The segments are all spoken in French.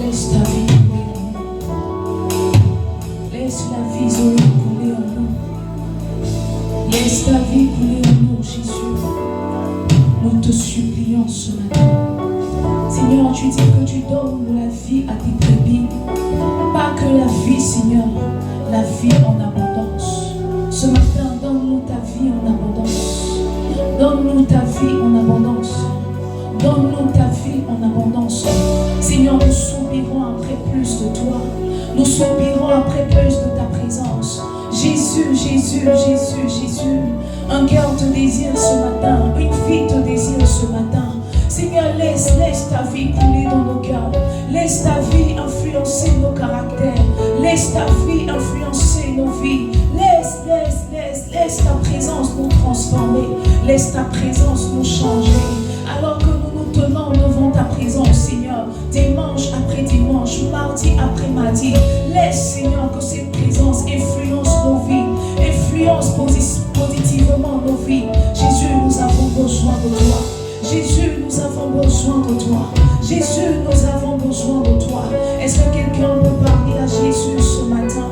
Laisse ta vie couler en nous. Laisse la vie Zoé couler en nous. Laisse ta vie couler en nous, Jésus. Nous te supplions ce matin. Seigneur, tu dis que tu donnes la vie à tes brebis. Pas que la vie, Seigneur, la vie en abondance. Ce matin, donne-nous ta vie en abondance. Donne-nous ta vie en abondance. Donne-nous ta vie en abondance. Seigneur, nous soupirons après plus de toi. Nous soupirons après plus de ta présence. Jésus, Jésus, Jésus, Jésus. Un cœur te désire ce matin. Une fille te désire ce matin. Seigneur, laisse ta vie couler dans nos cœurs. Laisse ta vie influencer nos caractères. Laisse ta vie influencer nos vies. Laisse ta présence nous transformer. Laisse ta présence nous changer. Alors que nous nous tenons devant ta présence, Seigneur, dimanche après dimanche, mardi après mardi, laisse, Seigneur, que cette présence influence nos vies, influence positivement nos vies. Jésus, nous avons besoin de toi. Jésus, nous avons besoin de toi. Jésus, nous avons besoin de toi. Est-ce que quelqu'un peut parler à Jésus ce matin?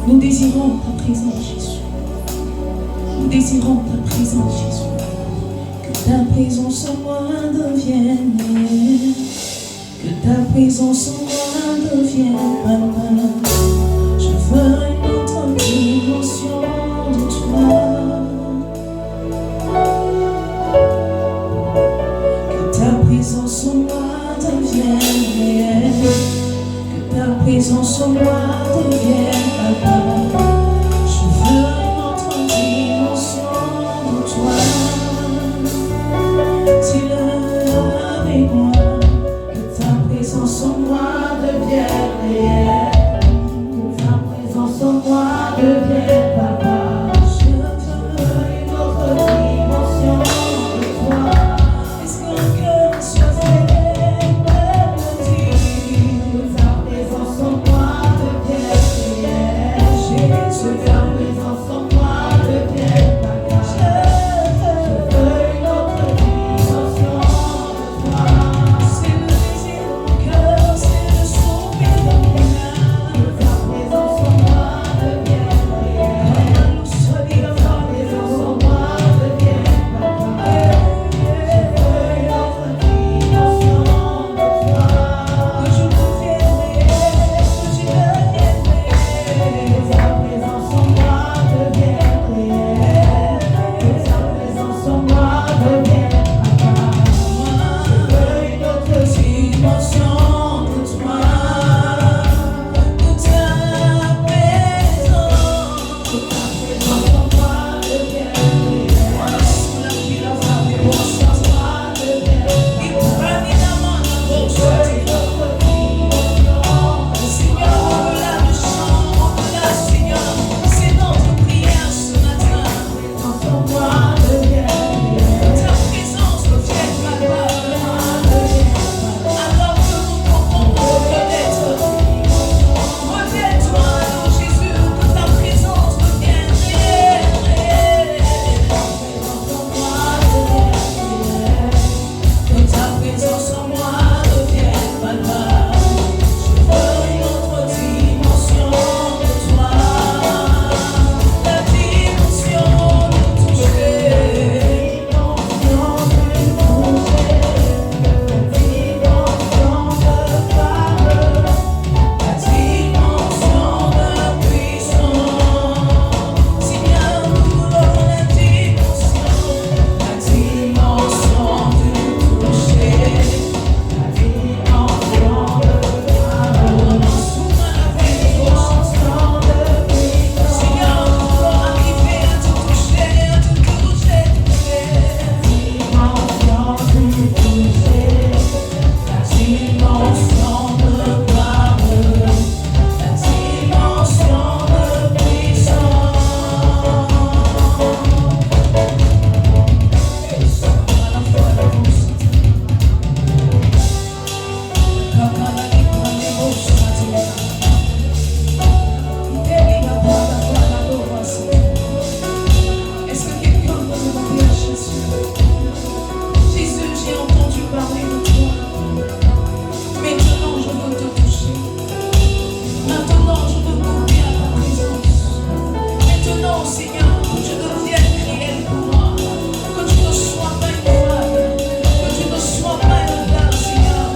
Nous désirons ta présence, Jésus. Nous désirons ta présence, Jésus. Que ta présence en moi devienne, que ta présence en moi devienne, Papa. Je veux une autre dimension de toi. Que ta présence en moi devienne réelle. Que ta présence en moi devienne, Papa. Je veux une autre dimension de toi. Dis-le avec moi. Que ta présence en moi devienne réelle. Que ta présence en moi devienne, Papa. Oh Seigneur, que tu deviennes réel pour moi. Que tu ne sois pas une femme. Que tu ne sois pas un gars, Seigneur.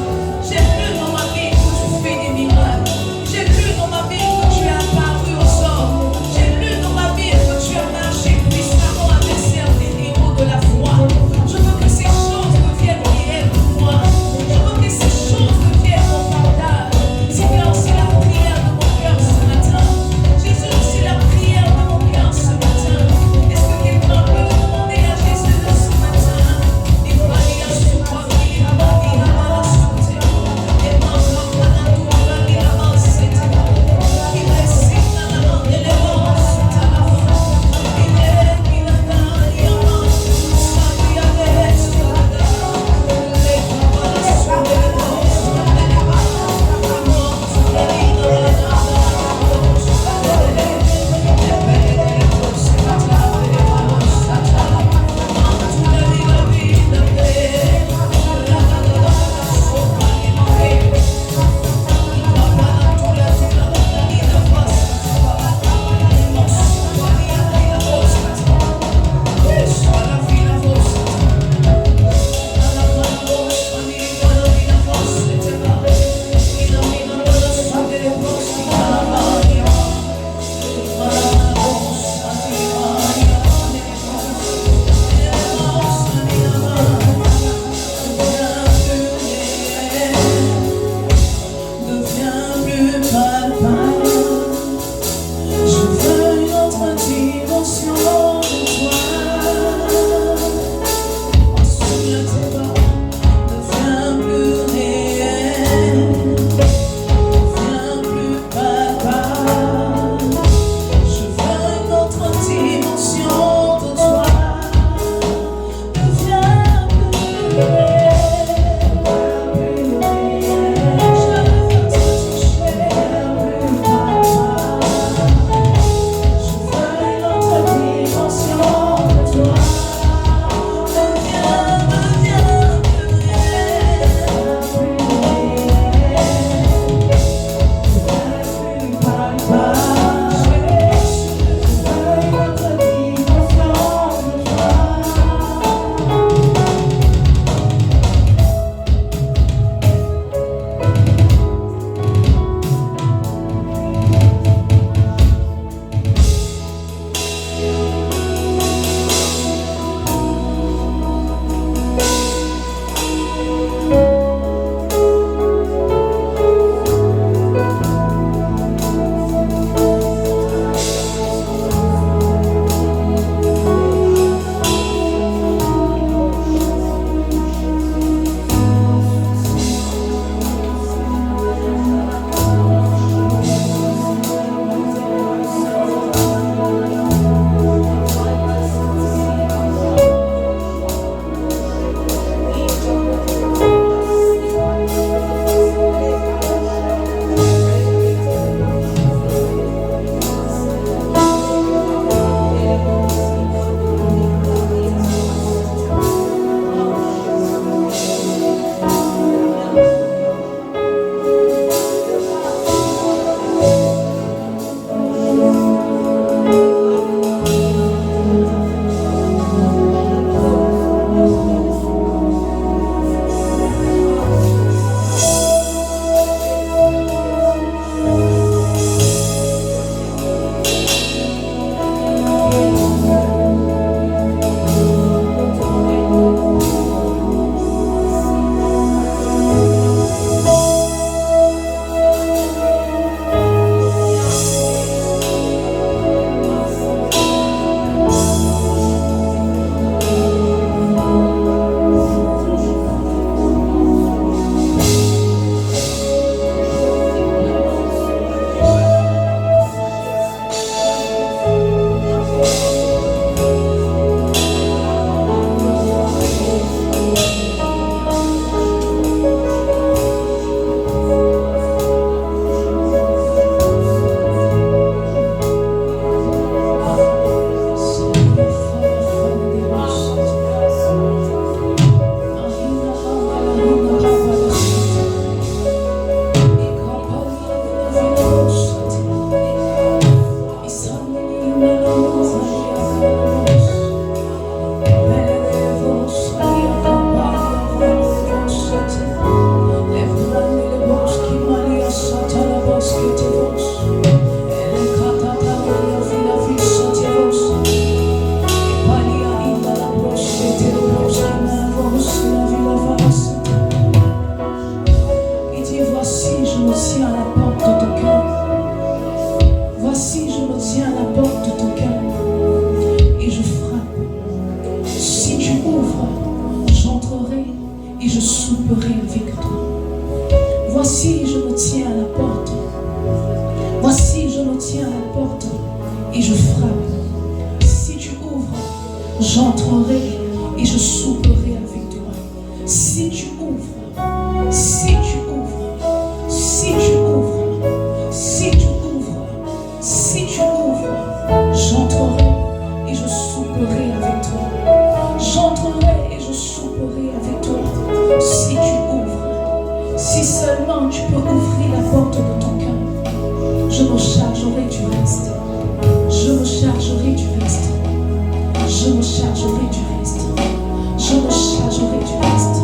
J'ai vu dans ma vie que tu fais des miracles. J'ai vu dans ma vie que tu es apparu au sort. J'ai lu dans ma vie que tu as marché puissamment avec certains héros de la foi. Je veux que ces choses deviennent réelles pour moi. Je veux que ces choses deviennent mon partage. Seigneur, c'est la prière de mon cœur ce matin. Jésus, c'est la prière de mon cœur ce matin. Est-ce J'entrerai et je souperai avec toi. Si tu ouvres, si tu ouvres, si tu ouvres, si tu ouvres, si tu ouvres, j'entrerai et je souperai avec toi. J'entrerai et je souperai avec toi. Si tu ouvres, si seulement tu peux ouvrir la porte de ton cœur, je me chargerai du reste. Je me chargerai du reste. Je me chargerai du reste. Je me chargerai du reste.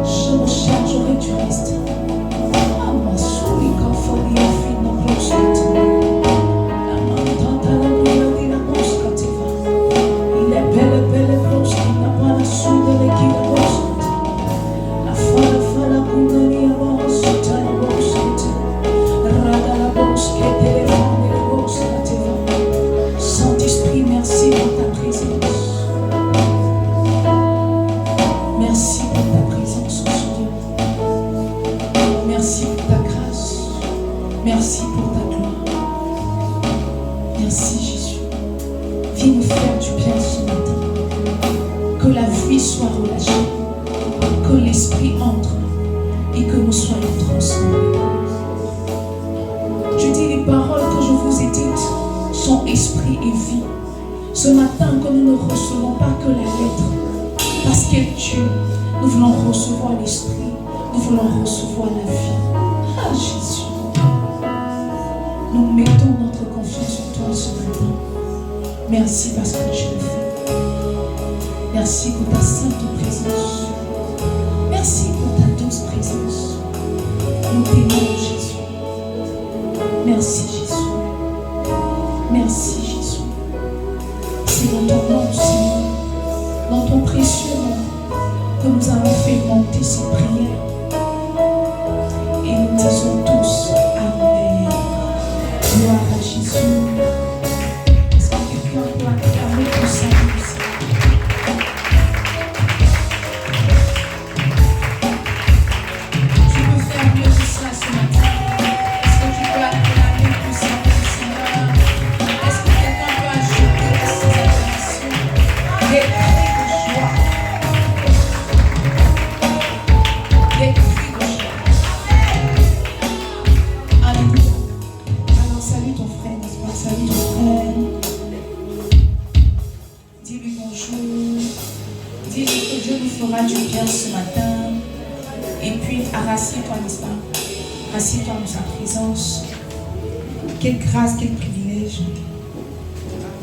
Je me chargerai du reste. Ah, ma souris, quand faut y offrir ma blanche. La main dans la lumière de la blanche quand tu vas. Il est belle blanche qui n'a pas la soude de qui la blanche. La fois la condamnée à voir sur ta blanche. Rada la blanche qui est téléphone et la blanche quand tu vas. Saint-Esprit, merci pour ta présence. Merci pour ta présence, Seigneur. Merci pour ta grâce. Merci pour ta gloire. Merci, Jésus. Viens nous faire du bien ce matin. Que la vie soit relâchée. Que l'Esprit entre et que nous soyons transformés. Je dis les paroles que je vous ai dites sont esprit et vie. Ce matin, que nous ne recevons pas que la lettre, parce qu'elle tue, nous voulons recevoir l'esprit, nous voulons recevoir la vie. Ah Jésus, nous mettons notre confiance en toi ce matin. Merci parce que tu le fais. Merci pour ta sainte présence. Merci pour ta douce présence. Nous t'aimons Jésus. Merci Jésus. Merci Jésus. C'est dans ton nom, Seigneur, dans ton précieux nom, que nous avons fait monter ces prières. Et nous disons tous Amen. Gloire à Jésus. Est-ce que quelqu'un peut acclamer pour ça aussi? Tu peux faire mieux que ça ce matin. Est-ce que tu peux acclamer pour ça, Seigneur? Est-ce que quelqu'un peut ajouter à ces acclamations des cris de joie? Des cris de joie. Alléluia. Alors salue ton frère, n'est-ce pas? Salue ton frère. Dis-lui bonjour. Dis-lui que Dieu nous fera du bien ce matin. Et puis, rassieds-toi, n'est-ce pas? Rassieds-toi dans sa présence. Quelle grâce, quel privilège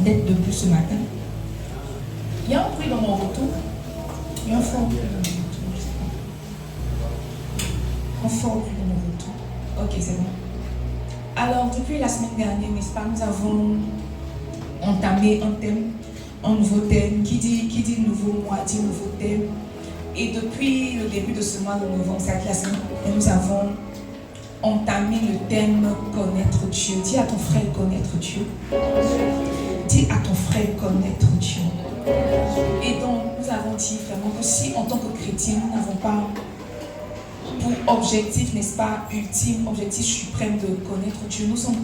d'être debout ce matin. Il y a un bruit dans mon retour. Il y a un fort bruit dans mon retour. Je sais pas. Un fort bruit dans mon retour. Ok, c'est bon. Alors, depuis la semaine dernière, n'est-ce pas, nous avons entamé un thème, un nouveau thème. Qui dit nouveau mois, dit nouveau thème. Et depuis le début de ce mois de novembre, c'est la semaine, nous avons entamé le thème connaître Dieu. Dis à ton frère connaître Dieu. Dis à ton frère connaître Dieu. Et donc, nous avons dit vraiment que si en tant que chrétiens, nous n'avons pas pour objectif, n'est-ce pas, ultime, objectif suprême de connaître Dieu, nous sommes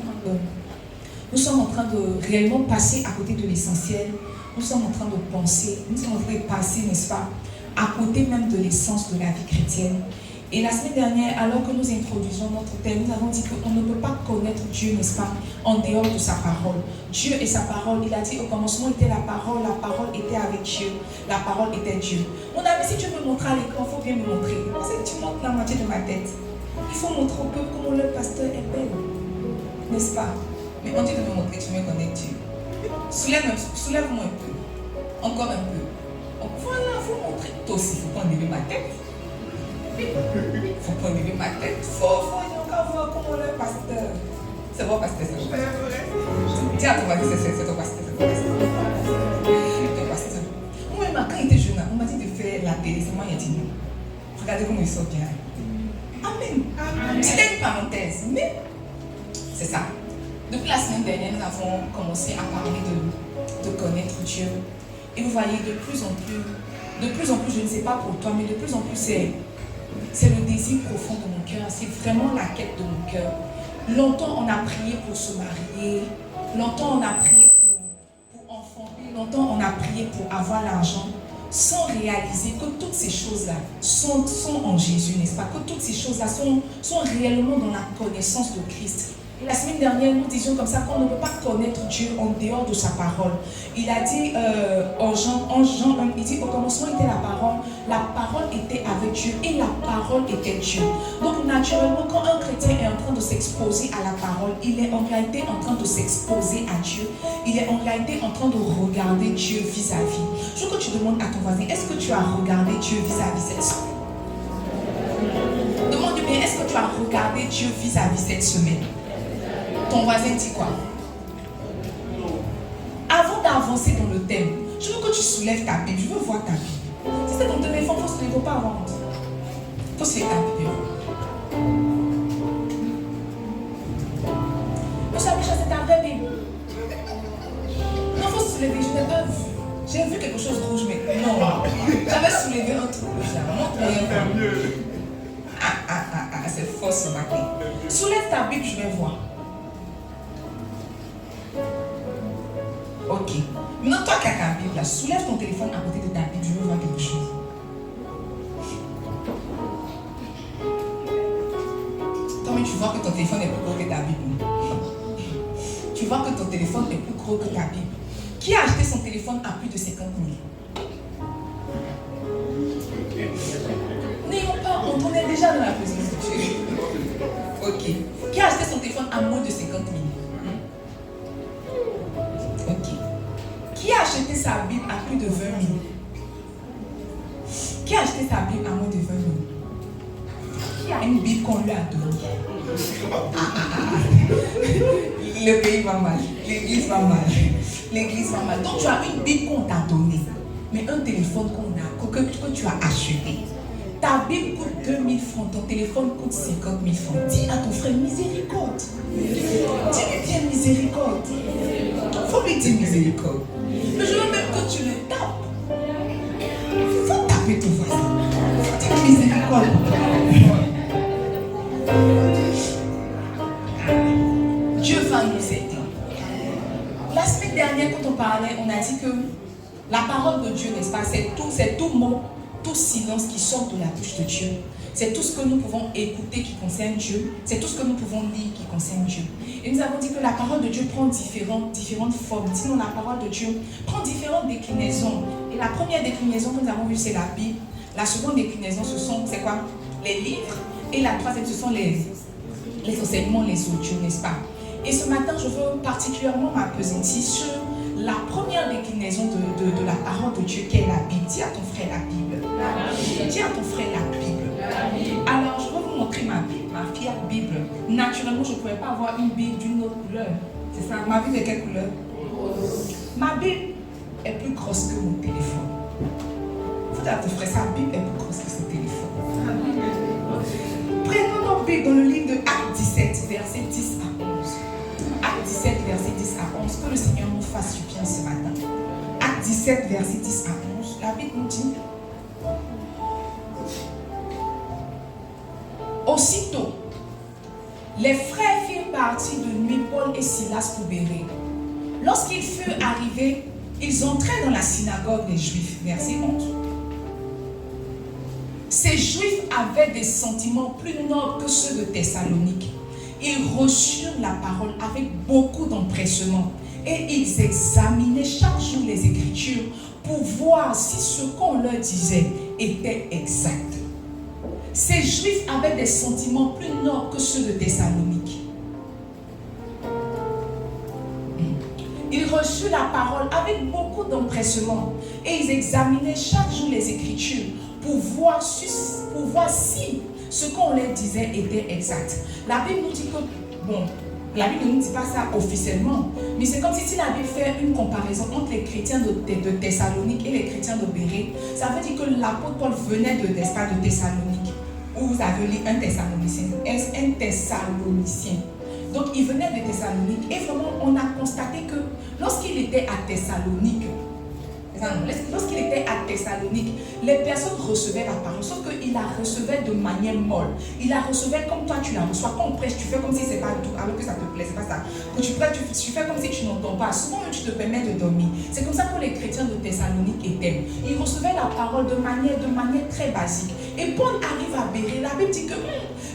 en train de réellement passer à côté de l'essentiel. Nous sommes en train de penser, nous sommes en train de passer, n'est-ce pas, à côté même de l'essence de la vie chrétienne. Et la semaine dernière, alors que nous introduisions notre thème, nous avons dit qu'on ne peut pas connaître Dieu, n'est-ce pas, en dehors de sa parole. Dieu et sa parole, il a dit au commencement était la parole était avec Dieu, la parole était Dieu. On a dit si tu veux montrer à l'écran, il faut bien me montrer. Parce que tu montres la moitié de ma tête. Il faut montrer au peuple comment le pasteur est belle, n'est-ce pas? Mais on dit de me montrer que tu me connais Dieu. Soulève-moi un peu, encore un peu. Donc voilà, il faut montrer. Toi aussi, il ne faut pas enlever ma tête. Il ne faut pas enlever ma tête. Il faut encore voir comment le pasteur. C'est bon, pasteur, c'est bon. Tiens, ton pasteur, c'est ton pasteur. C'est ton pasteur. Moi-même, quand il était jeune, on m'a dit de faire la télé. C'est moi qui ai dit non. Regardez comment il sort bien. Amen. C'était une parenthèse, mais c'est ça. Depuis la semaine dernière, nous avons commencé à parler de connaître Dieu. Et vous voyez, de plus en plus, je ne sais pas pour toi, mais de plus en plus, c'est le désir profond de mon cœur. C'est vraiment la quête de mon cœur. Longtemps, on a prié pour se marier. Longtemps, on a prié pour enfanter. Longtemps, on a prié pour avoir l'argent sans réaliser que toutes ces choses-là sont en Jésus, n'est-ce pas? Que toutes ces choses-là sont réellement dans la connaissance de Christ. La semaine dernière, nous disions comme ça qu'on ne peut pas connaître Dieu en dehors de sa parole. Il a dit en Jean 1, il dit au commencement était la parole était avec Dieu et la parole était Dieu. Donc naturellement, quand un chrétien est en train de s'exposer à la parole, il est en réalité en train de s'exposer à Dieu. Il est en réalité en train de regarder Dieu vis-à-vis. Je veux que tu demandes à ton voisin, est-ce que tu as regardé Dieu vis-à-vis cette semaine? Demande bien, est-ce que tu as regardé Dieu vis-à-vis cette semaine? Ton voisin dit quoi? Avant d'avancer dans le thème, je veux que tu soulèves ta Bible. Je veux voir ta Bible. Si c'est ton téléphone, il faut se lever, il ne faut pas avoir honte. Il faut se lever ta Bible. Monsieur Abicha, c'est ta vraie Bible. Non, il faut se lever. Je n'ai pas vu. J'ai vu quelque chose de rouge, mais non. J'avais soulevé un truc rouge là. Montre-moi. C'est faux ce matin. Soulève ta Bible, je vais voir. Ok. Maintenant, toi qui as ta Bible là, soulève ton téléphone à côté de ta Bible, je veux voir quelque chose. Toi, mais tu vois que ton téléphone est plus gros que ta Bible. Tu vois que ton téléphone est plus gros que ta Bible. Qui a acheté son téléphone à plus de 50 000? N'ayons pas, on est déjà dans la présence de Dieu. Ok. Qui a acheté son téléphone à moins de 50 000? Qui a acheté sa Bible à plus de 20 000? Qui a acheté sa Bible à moins de 20 000? Qui a une Bible qu'on lui a donnée? Le pays va mal, l'église va mal, l'église va mal. Donc tu as une Bible qu'on t'a donnée, mais un téléphone que tu as acheté. Ta Bible coûte 2 000 francs, ton téléphone coûte 50 000 francs. Dis à ton frère miséricorde. Dis-lui bien miséricorde. Il faut lui dire miséricorde. Mais je veux même que tu le tapes. Il faut taper ton voisin. Il faut dire miséricorde. Dieu va nous aider. La semaine dernière, quand on parlait, on a dit que la parole de Dieu, n'est-ce pas, c'est tout mot, tout silence qui sort de la bouche de Dieu. C'est tout ce que nous pouvons écouter qui concerne Dieu. C'est tout ce que nous pouvons lire qui concerne Dieu. Et nous avons dit que la parole de Dieu prend différentes formes. Sinon, la parole de Dieu prend différentes déclinaisons. Et la première déclinaison que nous avons vue, c'est la Bible. La seconde déclinaison, c'est quoi? Les livres. Et la troisième, ce sont les enseignements, les audios, n'est-ce pas? Et ce matin, je veux particulièrement m'appesantir sur la première déclinaison de la parole de Dieu, qui est la Bible. Dis à ton frère la Bible. Dis à ton frère la Bible. Alors, je vais vous montrer ma Bible, ma fière Bible. Naturellement, je ne pourrais pas avoir une Bible d'une autre couleur. C'est ça. Ma Bible est quelle couleur? Ma Bible est plus grosse que mon téléphone. Dis à ton frère, sa Bible est plus grosse que son téléphone. Prenons nos Bibles dans le livre de Actes 17, verset 10 à 11. Actes 17, verset 10 à 11. Que le Seigneur nous fasse du bien ce matin. Actes 17, verset 10 à 11. La Bible nous dit: aussitôt, les frères firent partir de nuit Paul et Silas pour Bérée. Lorsqu'ils furent arrivés, ils entraient dans la synagogue des Juifs. Verset 11. Ces Juifs avaient des sentiments plus nobles que ceux de Thessalonique. Ils reçurent la parole avec beaucoup d'empressement et ils examinaient chaque jour les Écritures pour voir si ce qu'on leur disait était exact. Ces Juifs avaient des sentiments plus nobles que ceux de Thessalonique. Ils reçurent la parole avec beaucoup d'empressement et ils examinaient chaque jour les Écritures pour voir si ce qu'on leur disait était exact. La Bible nous dit que, la Bible ne nous dit pas ça officiellement, mais c'est comme si la Bible fait une comparaison entre les chrétiens de Thessalonique et les chrétiens de Bérée. Ça veut dire que l'apôtre Paul venait de Thessalonique, où vous avez lu un Thessalonicien. Donc il venait de Thessalonique et vraiment on a constaté que lorsqu'il était à Thessalonique, Lorsqu'il était à Thessalonique, les personnes recevaient la parole, sauf qu'il la recevait de manière molle. Il la recevait comme toi tu la reçois. Quand on prêche, tu fais comme si c'est pas tout, alors que ça te plaît, c'est pas ça. Quand tu prêches, tu fais comme si tu n'entends pas. Souvent, tu te permets de dormir. C'est comme ça que les chrétiens de Thessalonique étaient. Ils recevaient la parole de manière très basique. Et Paul arrive à Bérée. La Bible dit que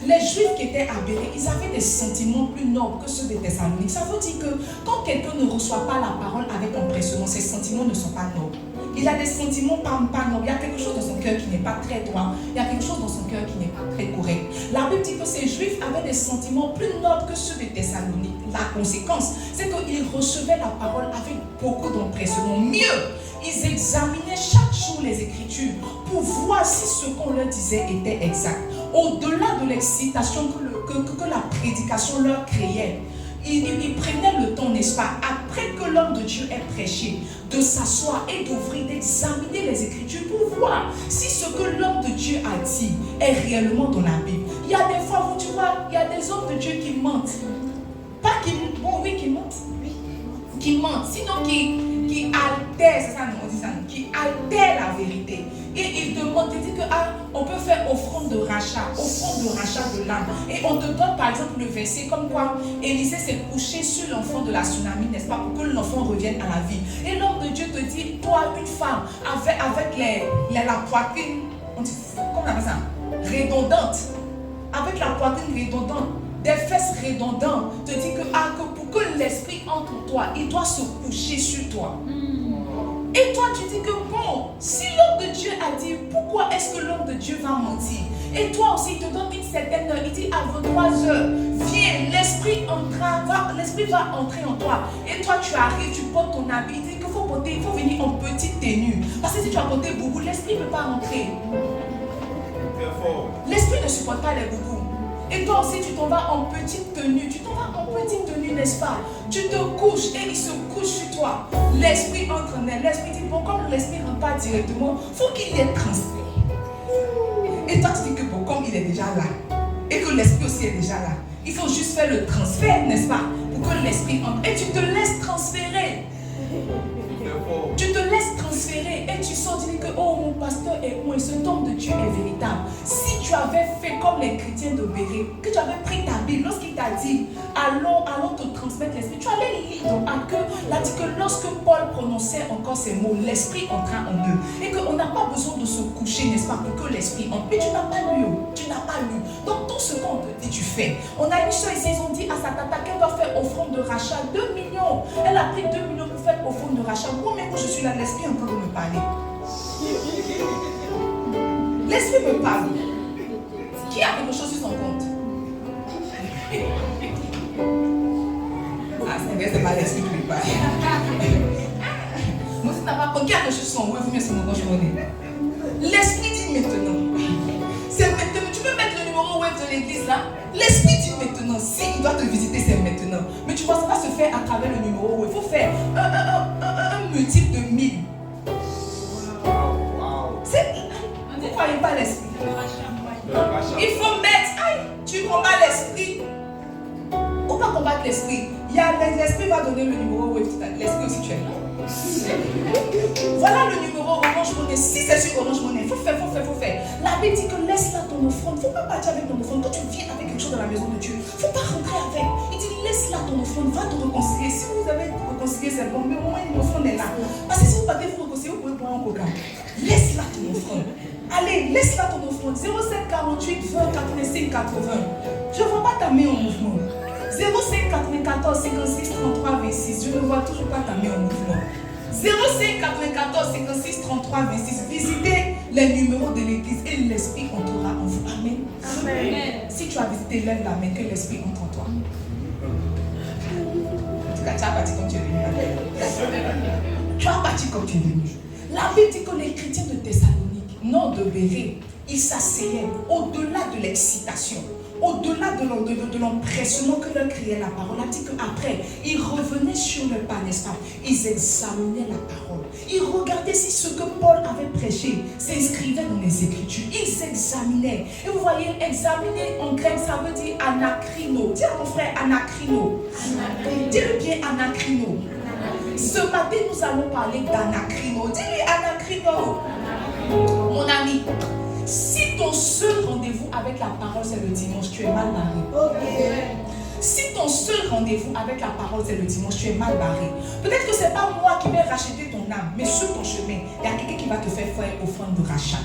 les Juifs qui étaient à Bérée, ils avaient des sentiments plus nobles que ceux des Thessaloniques. Ça veut dire que quand quelqu'un ne reçoit pas la parole avec empressement, ses sentiments ne sont pas nobles. Il a des sentiments pas nobles. Il y a quelque chose dans son cœur qui n'est pas très droit. Il y a quelque chose dans son cœur qui n'est pas très correct. La Bible dit que ces Juifs avaient des sentiments plus nobles que ceux des Thessaloniques. La conséquence, c'est qu'ils recevaient la parole avec beaucoup d'empressement. Mieux, ils examinaient chaque jour les Écritures pour voir si ce qu'on leur disait était exact. Au-delà de l'excitation que la prédication leur créait, ils prenaient le temps, n'est-ce pas, après que l'homme de Dieu ait prêché, de s'asseoir et d'ouvrir, d'examiner les Écritures pour voir si ce que l'homme de Dieu a dit est réellement dans la Bible. Il y a des fois, tu vois, il y a des hommes de Dieu qui mentent. Pas qui mentent, bon oui, qui mentent. Qui mentent, sinon qui altèrent, c'est ça, on dit ça, qui altèrent la vérité. Et il demande, il dit que on peut faire offrande de rachat de l'âme. Et on te donne par exemple le verset comme quoi Élisée s'est couché sur l'enfant de la tsunami, n'est-ce pas, pour que l'enfant revienne à la vie. Et l'homme de Dieu te dit, toi, une femme, avec la poitrine, on dit, comment on appelle ça, redondante, avec la poitrine redondante, des fesses redondantes, te dit que pour que l'esprit entre en toi, il doit se coucher sur toi. Et toi, tu dis que bon, si l'homme de Dieu a dit, pourquoi est-ce que l'homme de Dieu va mentir? Et toi aussi, il te donne une certaine heure. Il dit à 23h, viens, l'esprit va entrer en toi. Et toi, tu arrives, tu portes ton habit. Il dit qu'il faut venir en petite tenue. Parce que si tu as porté boubou, l'esprit ne peut pas rentrer. L'esprit ne supporte pas les boubous. Et toi aussi, tu t'en vas en petite tenue. Tu t'en vas en petite tenue, n'est-ce pas? Tu te couches et il se couche sur toi. L'esprit entre en elle. L'esprit dit, bon, comme l'esprit ne rentre pas directement, il faut qu'il y ait transfert. Et toi, tu dis que bon, comme il est déjà là, et que l'esprit aussi est déjà là, il faut juste faire le transfert, n'est-ce pas? Pour que l'esprit entre. Et tu te laisses transférer. Tu te laisses transférer et tu sens dire que oh, mon pasteur est où et cet homme de Dieu est véritable. Si tu avais fait comme les chrétiens de Bérée, que tu avais pris ta Bible, lorsqu'il t'a dit allons te transmettre l'esprit, tu allais lire dans Actes, il a dit que lorsque Paul prononçait encore ces mots, l'esprit entra en eux. Et qu'on n'a pas besoin de se coucher, n'est-ce pas, pour que l'esprit entre. Mais tu n'as pas lu, tu n'as pas lu. Donc tout ce qu'on te dit, tu fais. On a une soeur ici, ils ont dit à sa tata qu'elle doit faire offrande de rachat 2 millions. Elle a pris 2 millions pour faire offrande de rachat. Moi-même, quand je suis là, l'esprit est en train de me parler. L'esprit me parle. Qui a quelque chose sur son compte? C'est vrai, c'est pas l'esprit qui me parle. Moi, si tu n'as pas compte, qui a quelque chose sur son web, c'est mon gauche monnaie. L'esprit dit maintenant. C'est maintenant. Tu peux mettre le numéro web de l'église là. L'esprit dit maintenant. Si il doit te visiter, c'est maintenant. Mais tu vois, ça va se faire à travers le numéro web. Il faut faire un multiple de 1000. Vous ne croyez pas l'esprit? Il faut mettre, tu combats l'esprit. On va combattre l'esprit. L'esprit va donner le numéro web. L'esprit aussi, tu es là. Voilà le numéro Orange Money. Si c'est sur Orange Money, il faut faire. La Bible dit que laisse là ton offrande. Il ne faut pas partir avec ton offrande. Quand tu viens avec quelque chose dans la maison de Dieu, il ne faut pas rentrer avec. Il dit laisse là ton offrande, va te réconcilier. Si vous avez réconcilié, c'est bon, mais au moins une offrande est là. Parce que si vous partez vous réconcilier, vous pouvez boire un coca. Laisse là ton offrande. Allez, laisse là ton offrande. 07 48 20 85 80. Je ne vois pas ta main en mouvement. 05 94 56 33 26. Je ne vois toujours pas ta main en mouvement. 05 94 56 33 26. Visitez les numéros de l'église et l'esprit entrera en vous. Amen. Amen. Si tu as visité, lève la main que l'esprit entre en toi. En tout cas, tu as parti comme tu es venu. Tu as parti comme tu es venu. La Bible dit que les chrétiens de Thessalonique, non de Bérée, ils s'asseyaient au-delà de l'excitation. Au-delà de l'empressement que leur créait la parole, on a dit qu'après, ils revenaient sur le pas, n'est-ce pas? Ils examinaient la parole. Ils regardaient si ce que Paul avait prêché s'inscrivait dans les Écritures. Ils s'examinaient. Et vous voyez, examiner en grec, ça veut dire anakrino. Dis à ton frère anakrino. Dis-le bien anakrino. Ce matin, nous allons parler d'anacrino. Dis-lui anacrino. Mon ami, si ton seul rendez-vous avec la parole c'est le dimanche, tu es mal barré. Si ton seul rendez-vous avec la parole c'est le dimanche, tu es mal barré. Peut-être que ce n'est pas moi qui vais racheter ton âme, mais sur ton chemin, il y a quelqu'un qui va te faire offrande de rachat.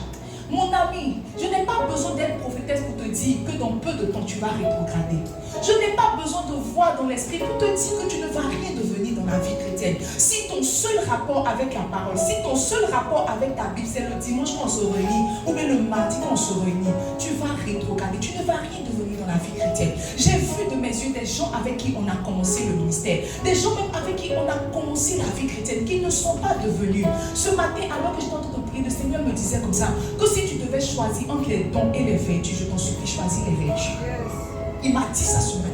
Mon ami, je n'ai pas besoin d'être prophétesse pour te dire que dans peu de temps tu vas rétrograder. Je n'ai pas besoin de voir dans l'esprit pour te dire que tu ne vas rien devenir dans la vie chrétienne. Si ton seul rapport avec la parole, si ton seul rapport avec ta Bible, c'est le dimanche quand on se réunit, ou bien le mardi quand on se réunit, tu vas rétrograder, tu ne vas rien devenir dans la vie chrétienne. J'ai vu de mes yeux des gens avec qui on a commencé le ministère, des gens même avec qui on a commencé la vie chrétienne, qui ne sont pas devenus. Ce matin, alors que j'étais en train de prier, le Seigneur me disait comme ça, que si tu devais choisir entre les dons et les vertus, je t'en supplie, choisis les vertus. Il m'a dit ça ce matin.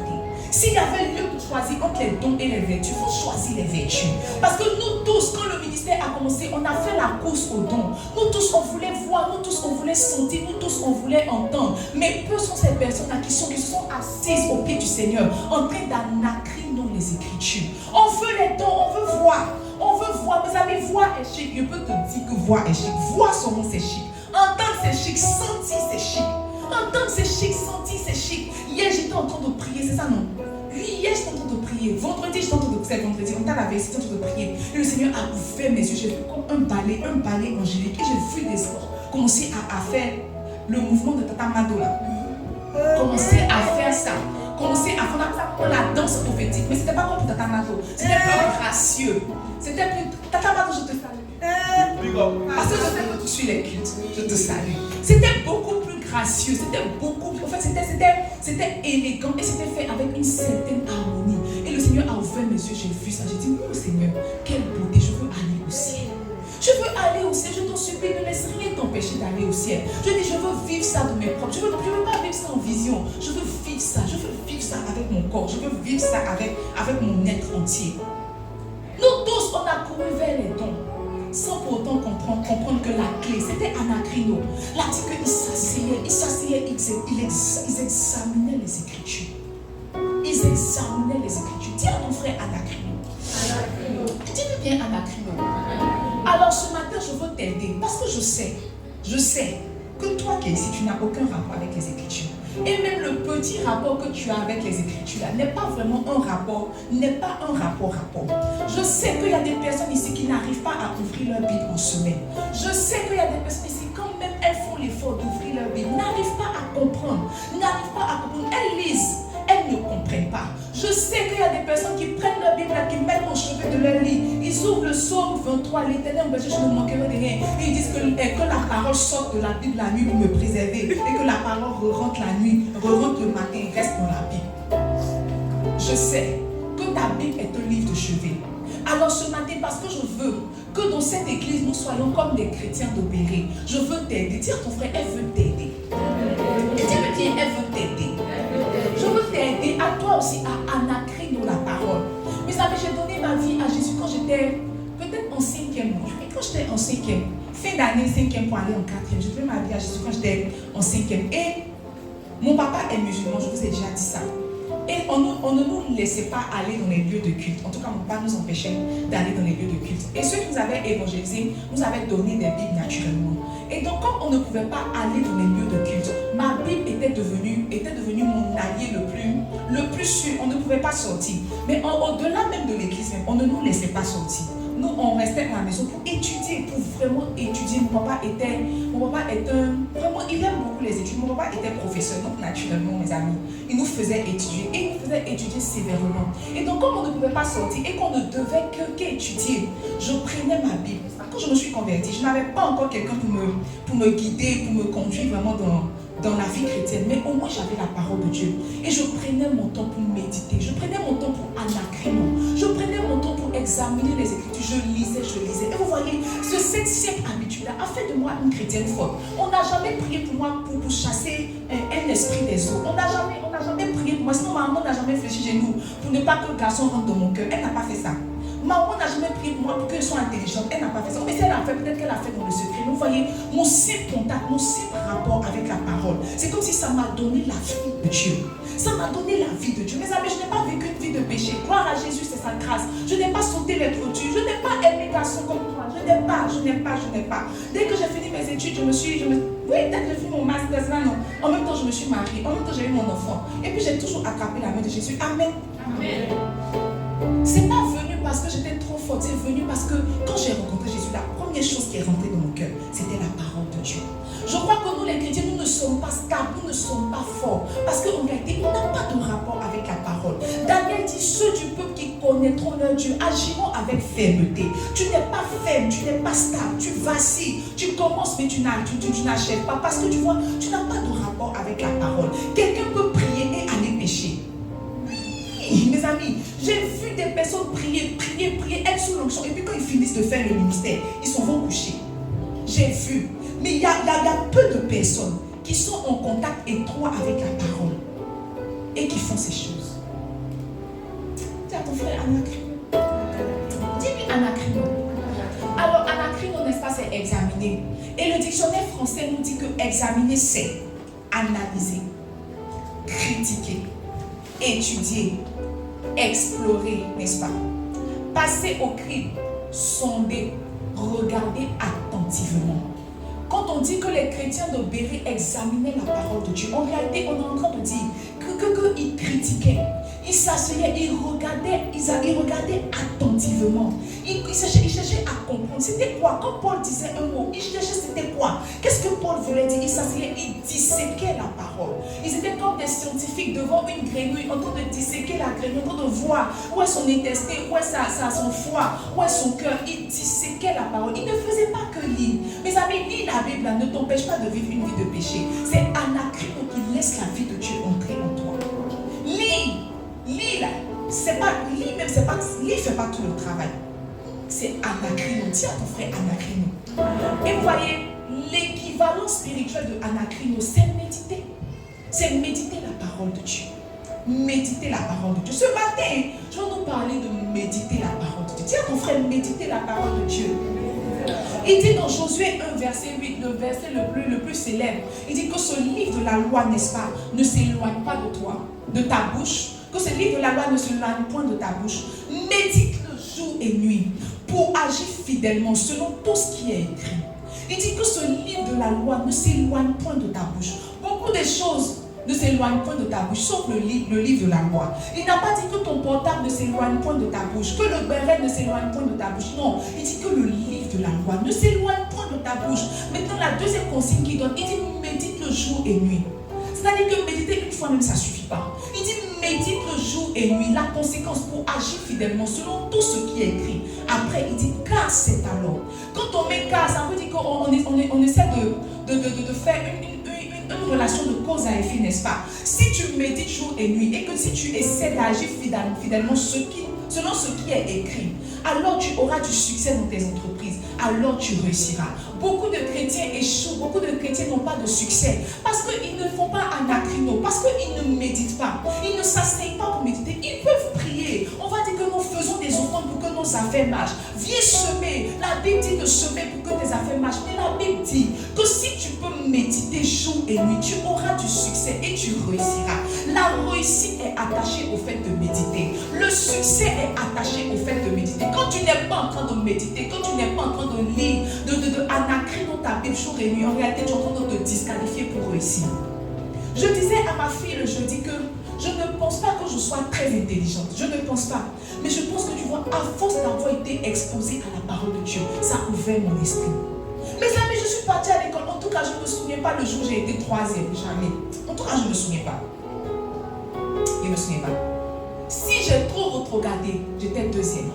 S'il y avait lieu de choisir entre les dons et les vertus, il faut choisir les vertus. Parce que nous tous, quand le ministère a commencé, on a fait la course aux dons. Nous tous, on voulait voir, nous tous, on voulait sentir, nous tous, on voulait entendre. Mais peu sont ces personnes-là qui se sont assises au pied du Seigneur, en train d'anacrer les Écritures. On veut les dons, on veut voir. On veut voir, mes amis, voir est chic. Je peux te dire que voir est chic. Voir son nom, c'est chic. Entendre, c'est chic. Sentir, c'est chic. Entendre, c'est chic. Sentir, c'est chic. Hier, j'étais en train de prier, c'est ça, non? Oui, hier, j'étais en train de prier. Vendredi, j'étais en train de prier. Vendredi, on t'a lavé, j'étais en train de prier. Et le Seigneur a ouvert mes yeux. J'ai vu comme un balai angélique. Et j'ai vu des anges commencer à faire le mouvement de Tata Mado là. Commencer à faire ça. Commencer à faire ça pour la danse prophétique. Mais c'était pas comme pour Tata Mado. C'était plus gracieux. C'était plus. Tata Mado, je te salue. Parce que je sais que tu suis les cultes. Je te salue. C'était beaucoup plus gracieux. C'était beaucoup plus. En fait, c'était élégant et c'était fait avec une certaine harmonie. Et le Seigneur a ouvert mes yeux. J'ai vu ça. J'ai dit, oh Seigneur, quelle beauté. Je veux aller au ciel. Je veux aller au ciel, je t'en supplie, ne laisse rien t'empêcher d'aller au ciel. Je dis, je veux vivre ça de mes propres. Je veux pas vivre ça en vision. Je veux vivre ça. Je veux vivre ça avec mon corps. Je veux vivre ça avec mon être entier. Nous tous, on a couru vers les dons, sans pour autant comprendre que la clé, c'était anacrino. Là, dit qu'ils s'asseyaient, ils examinaient les Écritures. Ils examinaient les Écritures. Dis à ton frère anacrino. Dis-lui bien anacrino. Alors ce matin, je veux t'aider parce que je sais que toi qui es ici, tu n'as aucun rapport avec les Écritures. Et même le petit rapport que tu as avec les Écritures là, n'est pas vraiment un rapport, rapport. Je sais qu'il y a des personnes ici qui n'arrivent pas à ouvrir leur Bible en semaine. Je sais qu'il y a des personnes ici, quand même elles font l'effort d'ouvrir leur Bible, n'arrivent pas à comprendre, elles lisent. Elles ne comprennent pas. Je sais qu'il y a des personnes qui prennent leur Bible, qui mettent au chevet de leur lit. Ils ouvrent le psaume 23, l'Éternel, je ne manquerai de rien. Et ils disent que la parole sorte de la Bible la nuit pour me préserver. Et que la parole re-rentre la nuit, re-rentre le matin, reste dans la Bible. Je sais que ta Bible est un livre de chevet. Alors ce matin, parce que je veux que dans cette église, nous soyons comme des chrétiens de Béret, je veux t'aider. Dis à ton frère, elle veut t'aider. Et dis-le bien, elle veut t'aider. Je veux t'aider à toi aussi à anacrer dans la parole. Mes amis, j'ai donné ma vie à Jésus quand j'étais peut-être en 5e. Et quand j'étais en 5e, fin d'année 5e pour aller en 4e, j'ai donné ma vie à Jésus quand j'étais en 5e. Et mon papa est musulman, je vous ai déjà dit ça. Et on ne nous laissait pas aller dans les lieux de culte. En tout cas, mon papa nous empêchait d'aller dans les lieux de culte. Et ceux qui nous avaient évangélisés nous avaient donné des Bibles naturellement. Et donc, quand on ne pouvait pas aller dans les lieux de culte, ma Bible était devenue mon allié le plus sûr. On ne pouvait pas sortir. Mais au-delà même de l'église, on ne nous laissait pas sortir. Nous, on restait à la maison pour étudier, pour vraiment étudier. Mon papa est vraiment, il aime beaucoup les études. Mon papa était professeur, donc naturellement, mes amis, il nous faisait étudier. Et il nous faisait étudier sévèrement. Et donc, comme on ne pouvait pas sortir et qu'on ne devait qu'étudier, je prenais ma Bible. Quand je me suis convertie, je n'avais pas encore quelqu'un pour me guider, pour me conduire vraiment dans la vie chrétienne. Mais au moins, j'avais la parole de Dieu. Et je prenais mon temps pour méditer. Je prenais mon temps pour anacrément. Je prenais mon temps pour examiner les Écritures. Je lisais. Et vous voyez, ce 7e habitude a fait de moi une chrétienne forte. On n'a jamais prié pour moi pour chasser un esprit des eaux. On n'a jamais prié pour moi. Sinon, ma maman n'a jamais fléchi chez nous pour ne pas que le garçon rentre dans mon cœur. Elle n'a pas fait ça. Maman n'a jamais prié pour moi pour qu'elle soit intelligente. Elle n'a pas fait ça. Mais si elle a a fait, peut-être qu'elle a fait dans le secret. Mais vous voyez, mon simple contact, mon simple rapport avec la parole, c'est comme si ça m'a donné la vie de Dieu. Ça m'a donné la vie de Dieu. Mes amis, je n'ai pas vécu une vie de péché. Gloire à Jésus, c'est sa grâce. Je n'ai pas sauté les clôtures. Je n'ai pas aimé garçon comme toi. Je n'ai pas. Dès que j'ai fini mes études, oui, dès que j'ai fini mon master, non. En même temps, je me suis mariée. En même temps, j'ai eu mon enfant. Et puis, j'ai toujours attrapé la main de Jésus. Amen. Amen. C'est pas venu parce que j'étais trop forte. C'est venu parce que quand j'ai rencontré Jésus, la première chose qui est rentrée dans mon cœur, c'était la parole de Dieu. Je crois que nous, les chrétiens, nous ne sommes pas stables, nous ne sommes pas forts. Parce qu'en réalité, on n'a pas de rapport avec la parole. Daniel dit, ceux du peuple qui connaîtront leur Dieu agiront avec fermeté. Tu n'es pas ferme, tu n'es pas stable, tu vacilles, tu commences mais tu n'achèves pas. Parce que tu vois, tu n'as pas de rapport avec la parole. Quelqu'un peut prier et aller pécher. Oui, mes amis, j'ai vu des personnes prier, être sous l'onction. Et puis quand ils finissent de faire le ministère, ils s'en vont coucher. J'ai vu. Mais il y a peu de personnes qui sont en contact étroit avec la parole et qui font ces choses. Dis à ton frère anacrino. Dis-lui anacrino. Alors anacrino, n'est-ce pas, c'est examiner. Et le dictionnaire français nous dit que examiner, c'est analyser, critiquer, étudier, explorer, n'est-ce pas? Passer au crible, sonder, regarder attentivement. Quand on dit que les chrétiens de Béret examinaient la parole de Dieu, en réalité, on est en train de dire qu'ils critiquaient, ils s'asseyaient, ils regardaient attentivement. Ils cherchaient à comprendre. C'était quoi? Quand Paul disait un mot, ils cherchaient c'était quoi? Qu'est-ce que Paul voulait dire? Ils s'asseyaient, ils disséquaient la parole. Ils étaient comme des scientifiques devant une grenouille, en train de disséquer la grenouille, en train de voir où est son intestin, où est son foie, où est son cœur. Ils disséquaient la parole. Ils ne faisaient pas que lire. Mes amis, lire la Bible ne t'empêche pas de vivre une vie de péché. C'est anacrino qui laisse la vie de Dieu entrer en toi. Lire là, c'est pas lire même, c'est pas lire fait pas tout le travail. C'est anacrino. Dis à ton frère anacrino. Et vous voyez, l'équivalent spirituel de anacrino, c'est méditer. C'est méditer la parole de Dieu. Méditer la parole de Dieu. Ce matin, je vais nous parler de méditer la parole de Dieu. Dis à ton frère, méditer la parole de Dieu. Il dit dans Josué 1, verset 8, le verset le plus célèbre, il dit que ce livre de la loi, n'est-ce pas, ne s'éloigne pas de toi, de ta bouche, que ce livre de la loi ne s'éloigne point de ta bouche. Médite-le jour et nuit pour agir fidèlement selon tout ce qui est écrit. Il dit que ce livre de la loi ne s'éloigne point de ta bouche. Beaucoup de choses ne s'éloigne point de ta bouche, sauf le livre de la loi. Il n'a pas dit que ton portable ne s'éloigne point de ta bouche, que le béret ne s'éloigne point de ta bouche. Non, il dit que le livre de la loi ne s'éloigne point de ta bouche. Maintenant, la deuxième consigne qu'il donne, il dit médite le jour et nuit. C'est-à-dire que méditer une fois même, ça ne suffit pas. Il dit médite le jour et nuit. La conséquence pour agir fidèlement selon tout ce qui est écrit. Après, il dit car c'est alors. Quand on met car, ça veut dire qu'on essaie de faire une relation de cause à effet, n'est-ce pas? Si tu médites jour et nuit et que si tu essaies d'agir fidèlement selon ce qui est écrit, alors tu auras du succès dans tes entreprises, alors tu réussiras. Beaucoup de chrétiens échouent, beaucoup de chrétiens n'ont pas de succès parce qu'ils ne font pas anacrino, parce qu'ils ne méditent pas, ils ne s'asseyent pas pour méditer, ils peuvent prier. On va dire que nous faisons des offrandes pour que nos affaires marchent. Viens semer, la Bible dit de semer pour que tes affaires marchent, mais la Bible dit que si tu peux méditer jour et nuit, tu auras du succès et tu réussiras. La réussite est attachée au fait de méditer. Le succès est attaché au fait de méditer. Quand tu n'es pas en train de méditer, quand tu n'es pas en train de lire, de anacrino ta Bible jour et nuit, en réalité tu es en train de te disqualifier pour réussir. Je disais à ma fille le jeudi que je ne pense pas que je sois très intelligente. Je ne pense pas. Mais je pense que tu vois, à force d'avoir été exposée à la parole de Dieu, ça a ouvert mon esprit. Mes amis, je suis partie à l'école. En tout cas, je ne me souviens pas le jour où j'ai été troisième. Jamais. En tout cas, je ne me souviens pas. Je ne me souviens pas. Si j'ai trop retrogardé, j'étais deuxième.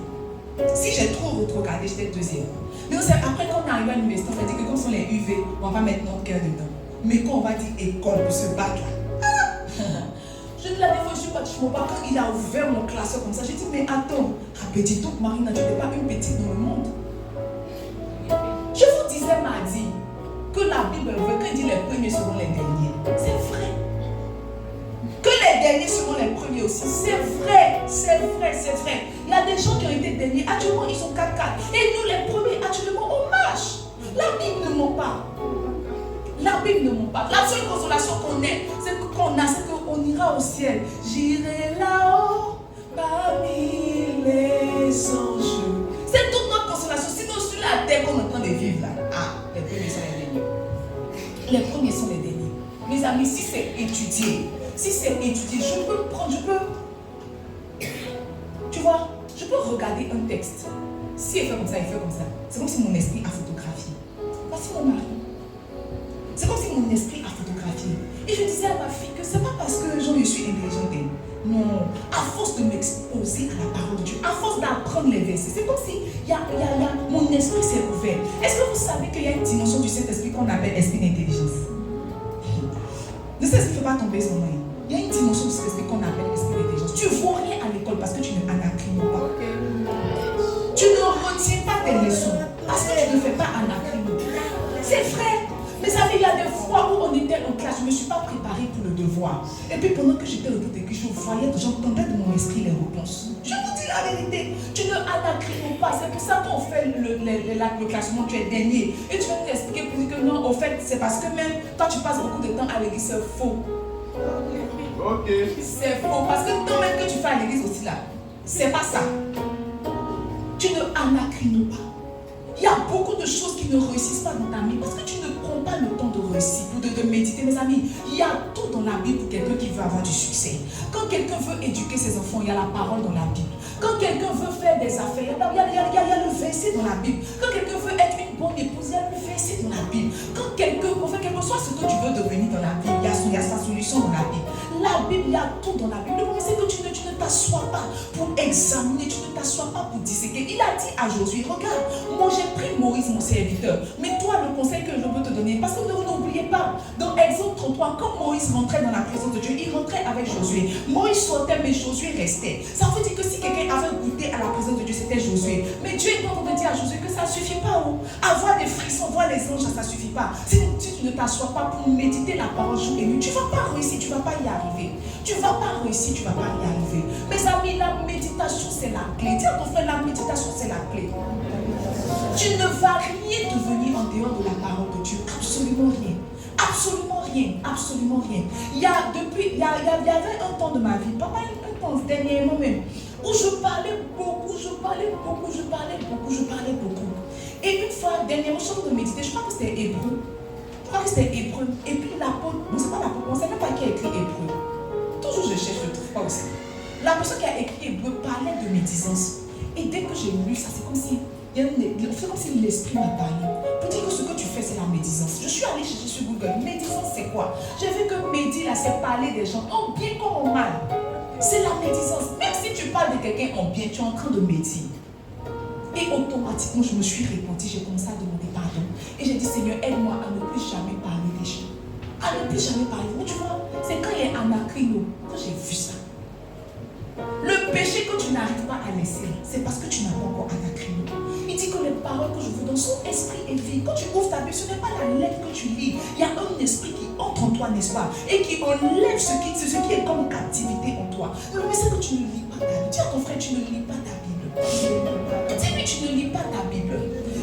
Si j'ai trop retrogardé, j'étais deuxième. Mais après, quand on arrive à l'université, on va dire que comme sont les UV, on va mettre notre cœur dedans. Mais quand on va dire école pour se battre là, je ne l'avais pas, je suis partie chez mon père, quand il a ouvert mon classeur comme ça, j'ai dit, mais attends, petite toute Marina, tu n'es pas une petite dans le monde. Je vous disais mardi que la Bible veut, quand il dit les premiers seront les derniers, c'est vrai. Que les derniers seront les premiers aussi, c'est vrai, c'est vrai, c'est vrai. Il y a des gens qui ont été derniers, actuellement ils sont 4-4. Et nous les premiers, actuellement on marche. pas. La seule consolation qu'on a, c'est qu'on ira au ciel. J'irai là-haut parmi les anges. C'est toute notre consolation. Sinon, sur la terre qu'on est en train de vivre là, les premiers sont les derniers. Les premiers sont les derniers. Mes amis, si c'est étudié, je peux prendre, tu vois, je peux regarder un texte. Si il fait comme ça, il fait comme ça. C'est comme si mon esprit a photographié. Voici mon mari. C'est comme si mon esprit a photographié. Et je disais à ma fille que c'est pas parce que je suis intelligente. Non, à force de m'exposer à la parole de Dieu, à force d'apprendre les versets, c'est comme si mon esprit s'est ouvert. Est-ce que vous savez qu'il y a une dimension du Saint-Esprit qu'on appelle esprit d'intelligence? Ne sais ce qui ne fait pas tomber son œil. Il y a une dimension du Saint-Esprit qu'on appelle esprit d'intelligence. Tu ne vois rien à l'école parce que tu ne anacrines pas. Tu ne retiens pas tes leçons parce que tu ne fais pas anacrine. C'est vrai. Mes amis, il y a des fois où on était en classe, je ne me suis pas préparée pour le devoir. Et puis pendant que j'étais au bout de je voyais, j'entendais de mon esprit les réponses. Je vous dis la vérité, tu ne anacrines pas. C'est pour ça qu'on fait le classement, tu es dernier. Et tu vas nous expliquer pour dire que non, au fait, c'est parce que même toi tu passes beaucoup de temps à l'église, c'est faux. Ok. C'est faux. Parce que toi même que tu fais à l'église aussi là, c'est pas ça. Tu ne anacrines pas. Il y a beaucoup de choses qui ne réussissent pas dans ta vie parce que tu ne prends pas le temps de réussir, de méditer. Mes amis, il y a tout dans la Bible pour quelqu'un qui veut avoir du succès. Quand quelqu'un veut éduquer ses enfants, il y a la parole dans la Bible. Quand quelqu'un veut faire des affaires, il y a le verset dans la Bible. Quand quelqu'un veut être une bonne épouse, il y a le verset dans la Bible. Quand quelqu'un, quel que soit ce que tu veux devenir dans la Bible, il y a sa solution dans la Bible. La Bible, il y a tout dans la Bible. Le problème, c'est que tu ne t'assois pas pour examiner, tu ne t'assois pas pour disséquer. Il a dit à Josué, regarde, moi j'ai pris Moïse, mon serviteur. Mais toi, le conseil que je veux te donner, parce que n'oubliez pas, dans Exode 33, quand Moïse rentrait dans la présence de Dieu, il rentrait avec Josué. Moïse sortait, mais Josué restait. Ça veut dire que si quelqu'un avait goûté à la présence de Dieu, c'était Josué. Mais Dieu est en train de dire à Josué que ça ne suffit pas. Avoir des frissons, voir les anges, ça ne suffit pas. Si tu ne t'assois pas pour méditer la parole jour et nuit, tu ne vas pas réussir, tu ne vas pas y arriver. Tu ne vas pas réussir, tu ne vas pas y arriver. Mes amis, la méditation, c'est la clé. Dis à ton frère, la méditation, c'est la clé. Tu ne vas rien devenir en dehors de la parole de Dieu. Absolument rien. Absolument rien. Absolument rien. Il y avait un temps de ma vie, pas mal un temps dernièrement même, où je parlais beaucoup. Et une fois, dernièrement, je suis en train de méditer, je crois que c'était hébreu. Et puis l'apôtre, bon, c'est pas l'apôtre, on ne sait même pas qui a écrit hébreu. Toujours je cherche, je ne trouve pas aussi. La personne qui a écrit hébreu parlait de médisance. Et dès que j'ai lu ça, c'est comme si l'esprit m'a parlé. Pour dire que ce que tu fais, c'est la médisance. Je suis allée chercher sur Google. Médisance, c'est quoi? J'ai vu que médire, là, c'est parler des gens en bien comme en mal. C'est la médisance. Même si tu parles de quelqu'un en bien, tu es en train de médire. Et automatiquement, je me suis répandue, j'ai commencé à demander pardon. Et j'ai dit, Seigneur, aide-moi à ne plus jamais parler des gens. À ne plus jamais parler. Mais tu vois, c'est quand il y a un acrino, quand j'ai vu ça. Le péché que tu n'arrives pas à laisser, c'est parce que tu n'as pas encore un acrino. Il dit que les paroles que je vous donne sont esprit et vie. Quand tu ouvres ta Bible, ce n'est pas la lettre que tu lis. Il y a un esprit qui entre en toi, n'est-ce pas? Et qui enlève ce qui est comme captivité en toi. Le mais c'est que tu ne lis pas ta Bible. Dis à ton frère, tu ne lis pas ta Bible. Dis-lui, tu ne lis pas ta Bible.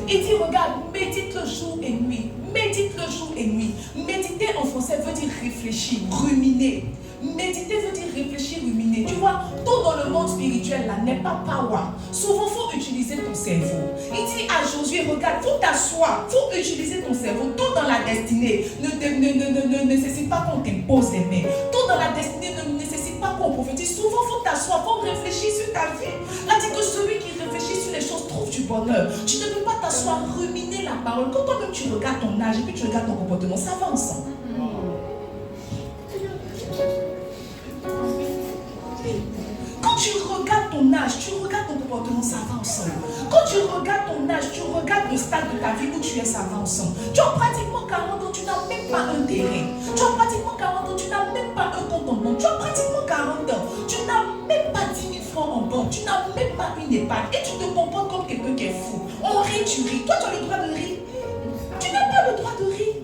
Il dit, regarde, médite le jour et nuit. Médite le jour et nuit. Méditer en français veut dire réfléchir, ruminer. Méditer veut dire réfléchir, ruminer. Tu vois, tout dans le monde spirituel là n'est pas power. Souvent, il faut utiliser ton cerveau. Il dit à Josué, regarde, il faut t'asseoir, il faut utiliser ton cerveau. Tout dans la destinée ne nécessite pas qu'on t'impose les mains. Tout dans la destinée ne nécessite pas qu'on prophétise. Souvent, il faut t'asseoir, il faut réfléchir sur ta vie. Là, dit que celui qui réfléchit sur les choses trouve du bonheur. Tu ne peux pas t'asseoir, ruminer la parole. Quand toi-même tu regardes ton âge et puis tu regardes ton comportement, ça va ensemble. Quand tu regardes ton âge, tu regardes ton comportement, ça va ensemble. Quand tu regardes ton âge, tu regardes le stade de ta vie où tu es, ça va ensemble. Tu as pratiquement 40 ans, tu n'as même pas un terrain. Tu as pratiquement 40 ans, tu n'as même pas un compte en banque. Tu as pratiquement 40 ans, tu n'as même pas 10 000 francs en banque. Tu n'as même pas une épargne. Et tu te comportes comme quelqu'un qui est fou. On rit, tu ris. Toi, tu as le droit de rire. Tu n'as pas le droit de rire.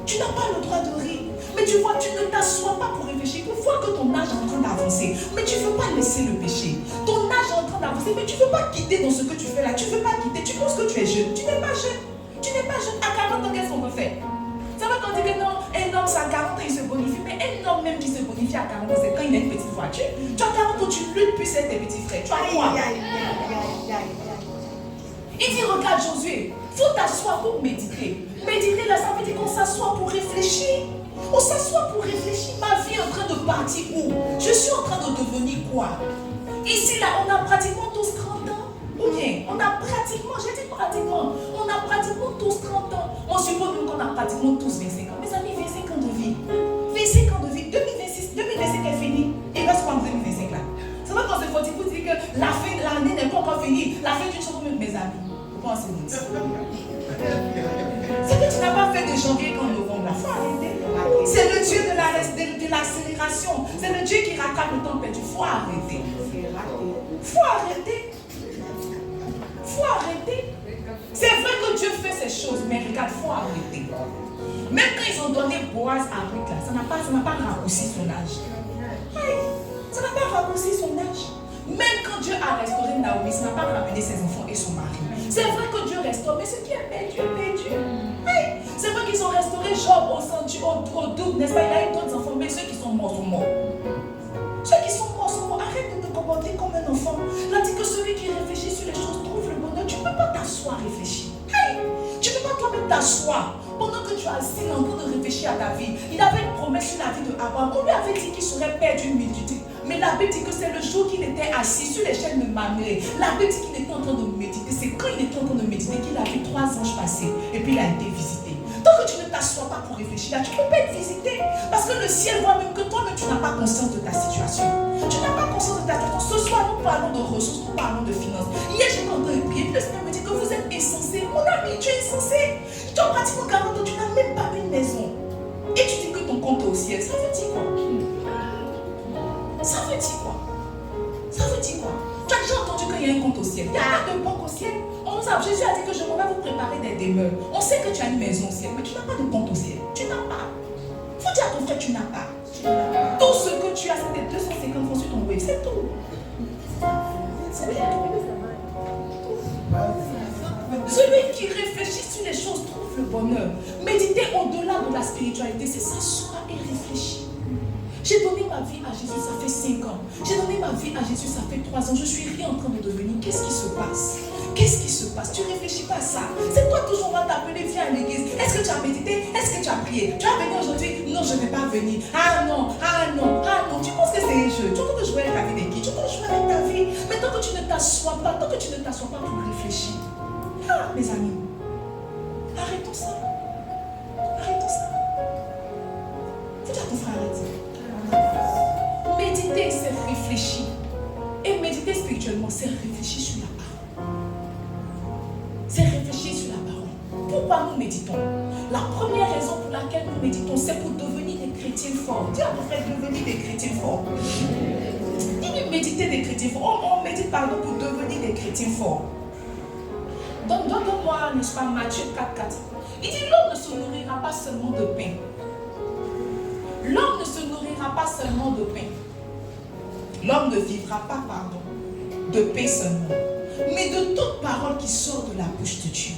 Tu n'as pas le droit de rire. Mais tu vois, tu ne t'assois pas pour réfléchir. Tu vois que ton âge est en train d'avancer. Mais tu ne veux pas laisser le péché. Ton âge est en train d'avancer. Mais tu ne veux pas quitter dans ce que tu fais là. Tu ne veux pas quitter. Tu penses que tu es jeune. Tu n'es pas jeune. Tu n'es pas jeune. À 40 ans, qu'est-ce qu'on peut faire? Ça même qui se bonifie à 40 ans, c'est quand il a une petite voiture. Tu as 40 ans, tu luttes plus avec tes petits frères. Tu as quoi? Il dit, regarde Josué, il faut t'asseoir pour méditer. Méditer là, ça veut dire qu'on s'assoit pour réfléchir. On s'assoit pour réfléchir. Ma vie est en train de partir où? Je suis en train de devenir quoi? Ici, là, on a pratiquement tous 30 ans. Ou bien, on a pratiquement, j'ai dit pratiquement, on a pratiquement tous 30 ans. On suppose donc qu'on a pratiquement tous 25 ans. Mes amis, 25 ans de vie. 25 ans de vie. 2025 est fini. Il reste quoi en 2025 là? C'est vrai quand c'est faux, vous dites que la fin de l'année n'est pas encore finie. La fin d'une chose, mes amis. Pensez-vous. C'est que tu n'as pas fait de janvier qu'en novembre. Il faut arrêter. C'est le Dieu de l'accélération. C'est le Dieu qui rattrape le temps perdu. Il faut arrêter. Faut arrêter. Faut arrêter. C'est vrai que Dieu fait ces choses, mais regarde, il faut arrêter. Même quand ils ont donné Boaz à Ruth, ça n'a pas raccourci son âge. Ça n'a pas raccourci son âge. Même quand Dieu a restauré Naomi, ça n'a pas ramené ses enfants et son mari. C'est vrai que Dieu restaure, mais ce qui est perdu est perdu. C'est vrai qu'ils ont restauré Job au double, n'est-ce pas? Il a eu d'autres enfants, mais ceux qui sont morts sont morts. Ceux qui sont morts sont morts. Arrête de te comporter comme un enfant. Il a dit que celui qui réfléchit sur les choses trouve le bonheur. Tu ne peux pas t'asseoir réfléchir. Tu ne peux pas toi-même t'asseoir pendant que tu as assis en train de réfléchir à ta vie. Il avait une promesse sur la vie d'Abraham. On lui avait dit qu'il serait père d'une multitude. Mais la Bible dit que c'est le jour qu'il était assis sur les chaînes de Mamré. La Bible dit qu'il était en train de méditer. C'est quand il était en train de méditer qu'il a vu 3 anges passer. Et puis il a été visité. Tant que tu ne t'assois pas pour réfléchir là, tu ne peux pas être visité. Parce que le ciel voit même que toi-même tu n'as pas conscience de ta situation. Tu n'as pas conscience de ta situation. Ce soir, nous parlons de ressources, nous parlons de finances. Hier, j'étais en train de prier. Le Seigneur me dit que vous êtes insensé. Mon ami, tu es insensé. Tu as pratiquement 40 ans, tu n'as même pas une maison. Et tu dis que ton compte est au ciel. Ça veut dire quoi? Ça veut dire quoi? Ça veut dire quoi? Tu as déjà entendu qu'il y a un compte au ciel. Il n'y a pas de banque au ciel. Jésus a dit que je m'en vais vous préparer des demeures. On sait que tu as une maison au ciel, mais tu n'as pas de compte au ciel. Tu n'as pas. Il faut dire à ton frère, tu n'as pas. Tout ce que tu as, c'est des 250 francs sur ton web. C'est tout. C'est tout. Celui qui réfléchit sur les choses trouve le bonheur. Méditer au-delà de la spiritualité, c'est s'asseoir et réfléchir. J'ai donné ma vie à Jésus, ça fait 5 ans. J'ai donné ma vie à Jésus, ça fait 3 ans. Je suis rien en train de devenir. Qu'est-ce qui se passe? Qu'est-ce qui se passe? Tu ne réfléchis pas à ça. C'est toi toujours on va t'appeler, viens à l'église. Est-ce que tu as médité? Est-ce que tu as prié? Tu vas venir aujourd'hui? Non, je ne vais pas venir. Ah non, ah non, ah non. Tu penses que c'est un jeu? Tu penses que jouer avec la vie de qui? Tu penses que jouer avec ta vie? Mais tant que tu ne t'assois pas, tant que tu ne t'assois pas pour réfléchir. Ah, mes amis, arrêtons ça. Arrêtons ça. Faut dire à ton frère, arrête. Méditer, c'est réfléchir. Et méditer spirituellement, c'est réfléchir sur la parole. C'est réfléchir sur la parole. Pourquoi nous méditons? La première raison pour laquelle nous méditons, c'est pour devenir des chrétiens forts. Dis à ton frère, devenir des chrétiens forts. Dis-lui méditer des chrétiens forts. On médite, pardon, pour devenir des chrétiens forts. Donne-moi, n'est-ce pas, Matthieu 4,4. Il dit, l'homme ne se nourrira pas seulement de pain. L'homme ne se nourrira pas seulement de pain. L'homme ne vivra pas, pardon, de pain seulement, mais de toute parole qui sort de la bouche de Dieu.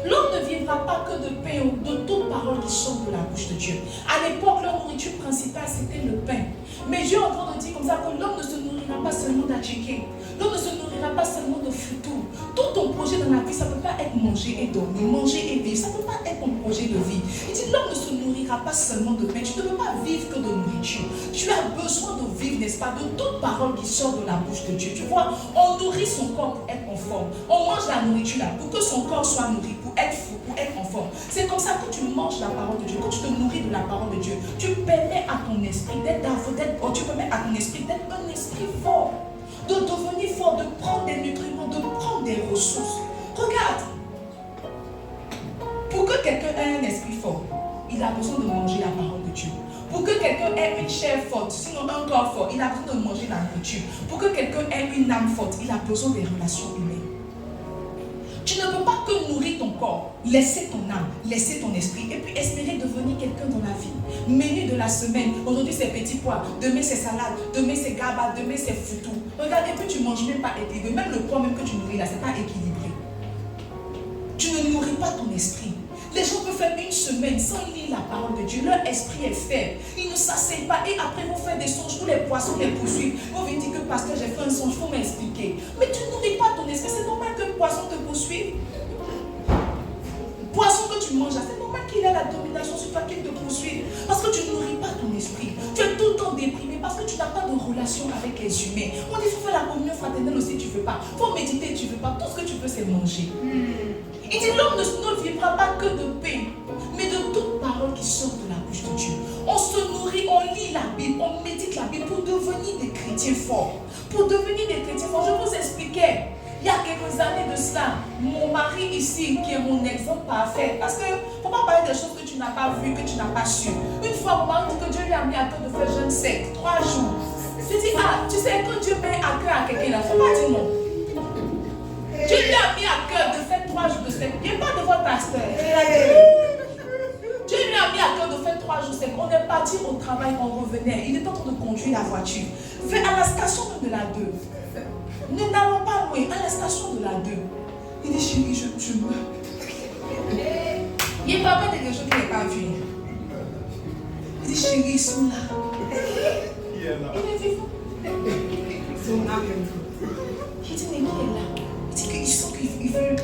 L'homme ne vivra pas que de pain ou de toute parole qui sort de la bouche de Dieu. À l'époque, leur nourriture principale, c'était le pain. Mais Dieu est en train de dire comme ça que l'homme ne se nourrira pas seulement d'atchiqué. L'homme ne se nourrira pas seulement de foutou. Tout ton projet dans la vie, ça ne peut pas être manger et dormir, manger et vivre. Ça ne peut pas être ton projet de vie. Il dit l'homme ne se nourrira pas seulement de pain. Tu ne peux pas vivre que de nourriture. Tu as besoin de vivre, n'est-ce pas, de toute parole qui sort de la bouche de Dieu. Tu vois, on nourrit son corps pour être en forme. On mange la nourriture là pour que son corps soit nourri, pour être fou, pour être en forme. C'est comme ça que tu manges la parole de Dieu. Quand tu te nourris de la parole de Dieu, tu permets à ton esprit tu permets à ton esprit d'être un esprit fort, de devenir fort, de prendre des nutriments, de prendre des ressources. Regarde, pour que quelqu'un ait un esprit fort, il a besoin de manger la parole de Dieu. Pour que quelqu'un ait une chair forte, sinon un corps fort, il a besoin de manger la nourriture. Pour que quelqu'un ait une âme forte, il a besoin des relations humaines. Tu ne peux pas que nourrir ton corps, laisser ton âme, laisser ton esprit et puis espérer devenir quelqu'un dans la vie. Menu de la semaine, aujourd'hui c'est petits pois, demain c'est salade, demain c'est gaba, demain c'est foutou. Regarde, et puis tu ne manges même pas équilibré. Même le poids même que tu nourris là, ce n'est pas équilibré. Tu ne nourris pas ton esprit. Les gens peuvent faire une semaine sans lire la parole de Dieu. Leur esprit est faible. Ils ne s'asseyent pas et après vont faire des songes où les poissons les poursuivent. Ils vont venir dire que pasteur, j'ai fait un songe, il faut m'expliquer. Mais tu ne nourris pas ton esprit. C'est normal que le poisson te poursuive. Poisson que tu manges, c'est normal qu'il ait la domination sur toi, qu'il te poursuive. Parce que tu ne nourris pas ton esprit. Tu es tout le temps déprimé parce que tu n'as pas de relation avec les humains. On dit qu'il faut faire la communion fraternelle aussi, tu ne veux pas. Il faut méditer, tu ne veux pas. Tout ce que tu veux, c'est manger. Il dit l'homme ne vivra pas que de pain, mais de toute parole qui sort de la bouche de Dieu. On se nourrit, on lit la Bible, on médite la Bible pour devenir des chrétiens forts. Pour devenir des chrétiens forts, je vous expliquais. Il y a quelques années de cela, mon mari ici, qui est mon exemple parfait, parce qu'il ne faut pas parler des choses que tu n'as pas vues, que tu n'as pas su. Une fois, mon mari dit que Dieu lui a mis à cœur de faire jeûne sec, 3 jours. Je dis, ah, tu sais, quand Dieu met à cœur à quelqu'un, il ne faut pas dire non. Dieu lui a mis à cœur de faire 3 jours de sec. Viens pas devant le pasteur. Dieu lui a mis à cœur de faire 3 jours sec. On est parti au travail, on revenait. Il est en train de conduire la voiture. À la station de la 2. Nous n'allons pas loin, à la station de la 2. Il dit, chérie, je meurs. Il n'est pas fait quelque chose qu'il n'est pas vu. Il dit, chérie, ils sont là. Il est vivant. Il dit, mais qui est là? Il dit qu'il sent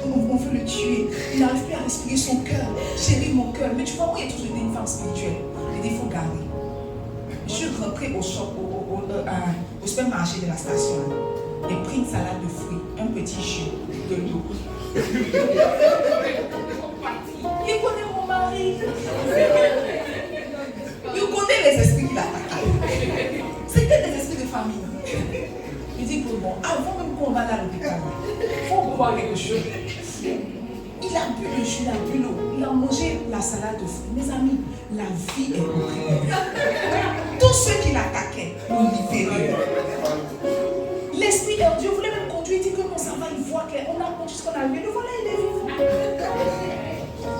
qu'on veut le tuer. Il n'arrive plus à respirer son cœur. Chérie, mon cœur. Mais tu vois, moi, il y a toujours été une femme spirituelle. Il dit, il faut garder. Je suis rentrée au shop, au supermarché de la station. J'ai pris une salade de fruits, un petit chou, de l'eau. Il connaît mon mari. Il connaît les esprits qu'il a attaqués. C'était des esprits de famille. Il dit que bon, avant même qu'on va à l'hôpital, il faut boire quelque chose. Il a bu le jus, il a bu l'eau, il a mangé la salade de fruits. Mes amis, la vie est horrible. Tous ceux qui l'attaquaient l'ont libéré. L'esprit de Dieu voulait même conduire, il dit que non, ça va, il voit qu'on a conduit ce qu'on a vu. Le voilà, il est vivant.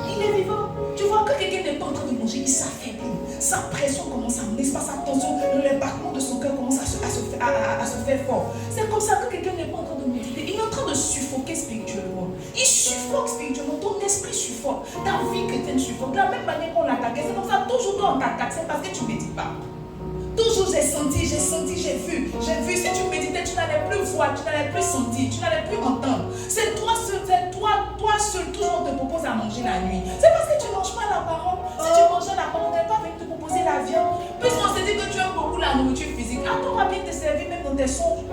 Il est vivant. Tu vois que quelqu'un n'est pas en train de manger, il s'affaiblit. Sa pression commence à monter, sa tension, le battement de son cœur commence à se faire fort. C'est comme ça que quelqu'un n'est pas en train de méditer. Il est en train de suffoquer spirituellement. Il suffoque spirituellement, ton esprit suffoque, ta vie chrétienne suffoque. De la même manière qu'on l'attaquait, c'est comme ça, toujours quand on t'attaque, c'est parce que tu ne médites pas. Toujours j'ai senti, j'ai vu. Si tu méditais, tu n'allais plus voir, tu n'allais plus sentir, tu n'allais plus entendre. C'est toi seul, toujours on te propose à manger la nuit. C'est parce que tu ne manges pas la parole. Si tu mangeais la parole, on n'est pas venu te proposer la viande. Puisqu'on s'est dit que tu aimes beaucoup la nourriture physique. Ah, on va bien te servir même dans tes songes.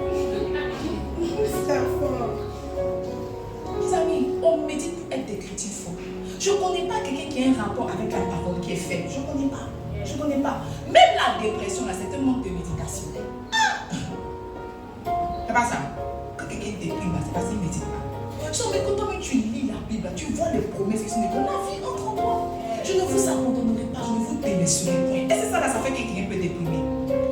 Mes amis, on médite pour être des chrétiens forts. Je ne connais pas quelqu'un qui a un rapport avec la parole qui est faible. Je ne connais pas. Même la dépression, là, c'est un manque de méditation. C'est pas ça. Quand quelqu'un déprime, c'est parce qu'il ne médite pas. Mais quand toi, tu lis la Bible, tu vois les promesses qui sont de la vie entre toi. Je ne vous abandonnerai pas, je ne vous délaisserai point. Et c'est ça, là, ça fait que quelqu'un peut déprimer.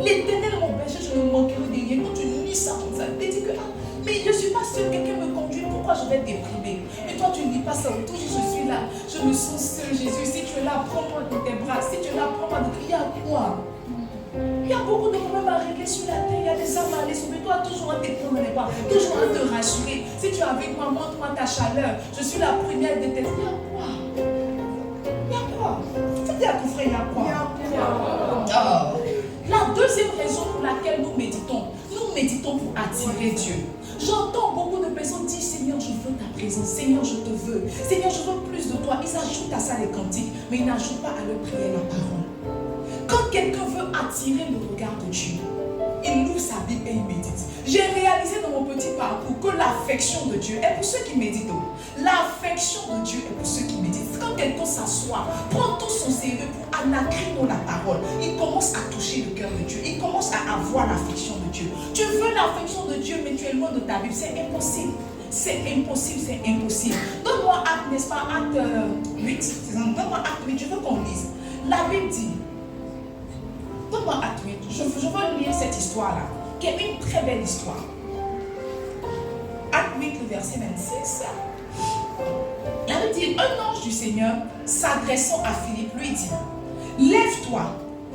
L'Éternel est mon berger, je ne manquerai de rien. Quand tu lis ça comme ça, tu te dis que mais je ne suis pas seul, quelqu'un me conduit, pourquoi je vais déprimer? Mais toi, tu ne lis pas ça, toujours je suis là, je me sens seul, Jésus. Si tu es là, prends-moi dans tes bras. Si tu es là, prends-moi dans tes bras. Il y a quoi? Il y a beaucoup de problèmes à régler sur la terre, il y a des âmes à aller sauver. Toi, toujours à te prendre les bras, toujours à te rassurer. Si tu es avec moi, montre-moi ta chaleur. Je suis la première de tes. Il y a quoi? Il y a quoi? Tu dis à ton frère, il y a quoi? La deuxième raison pour laquelle nous méditons pour attirer Dieu. J'entends beaucoup de personnes dire, Seigneur, je veux ta présence. Seigneur, je te veux. Seigneur, je veux plus de toi. Ils ajoutent à ça les cantiques, mais ils n'ajoutent pas à leur prière la parole. Quand quelqu'un veut attirer le regard de Dieu, il ouvre sa Bible et il médite. J'ai réalisé dans mon petit parcours que l'affection de Dieu est pour ceux qui méditent. L'affection de Dieu est pour ceux qui méditent. Quand quelqu'un s'assoit, prend tout son sérieux pour anacrer la parole, il commence à toucher le cœur de Dieu. Il commence à avoir l'affection de Dieu. Tu veux l'affection de Dieu, mais tu es loin de ta Bible. C'est impossible. C'est impossible. Donne-moi acte, n'est-ce pas, acte 8. Donne-moi acte 8, je veux qu'on lise. La Bible dit, donne-moi acte 8. Je veux lire cette histoire-là, qui est une très belle histoire. Acte 8, le verset 26. La Bible dit, un ange du Seigneur, s'adressant à Philippe, lui dit, lève-toi,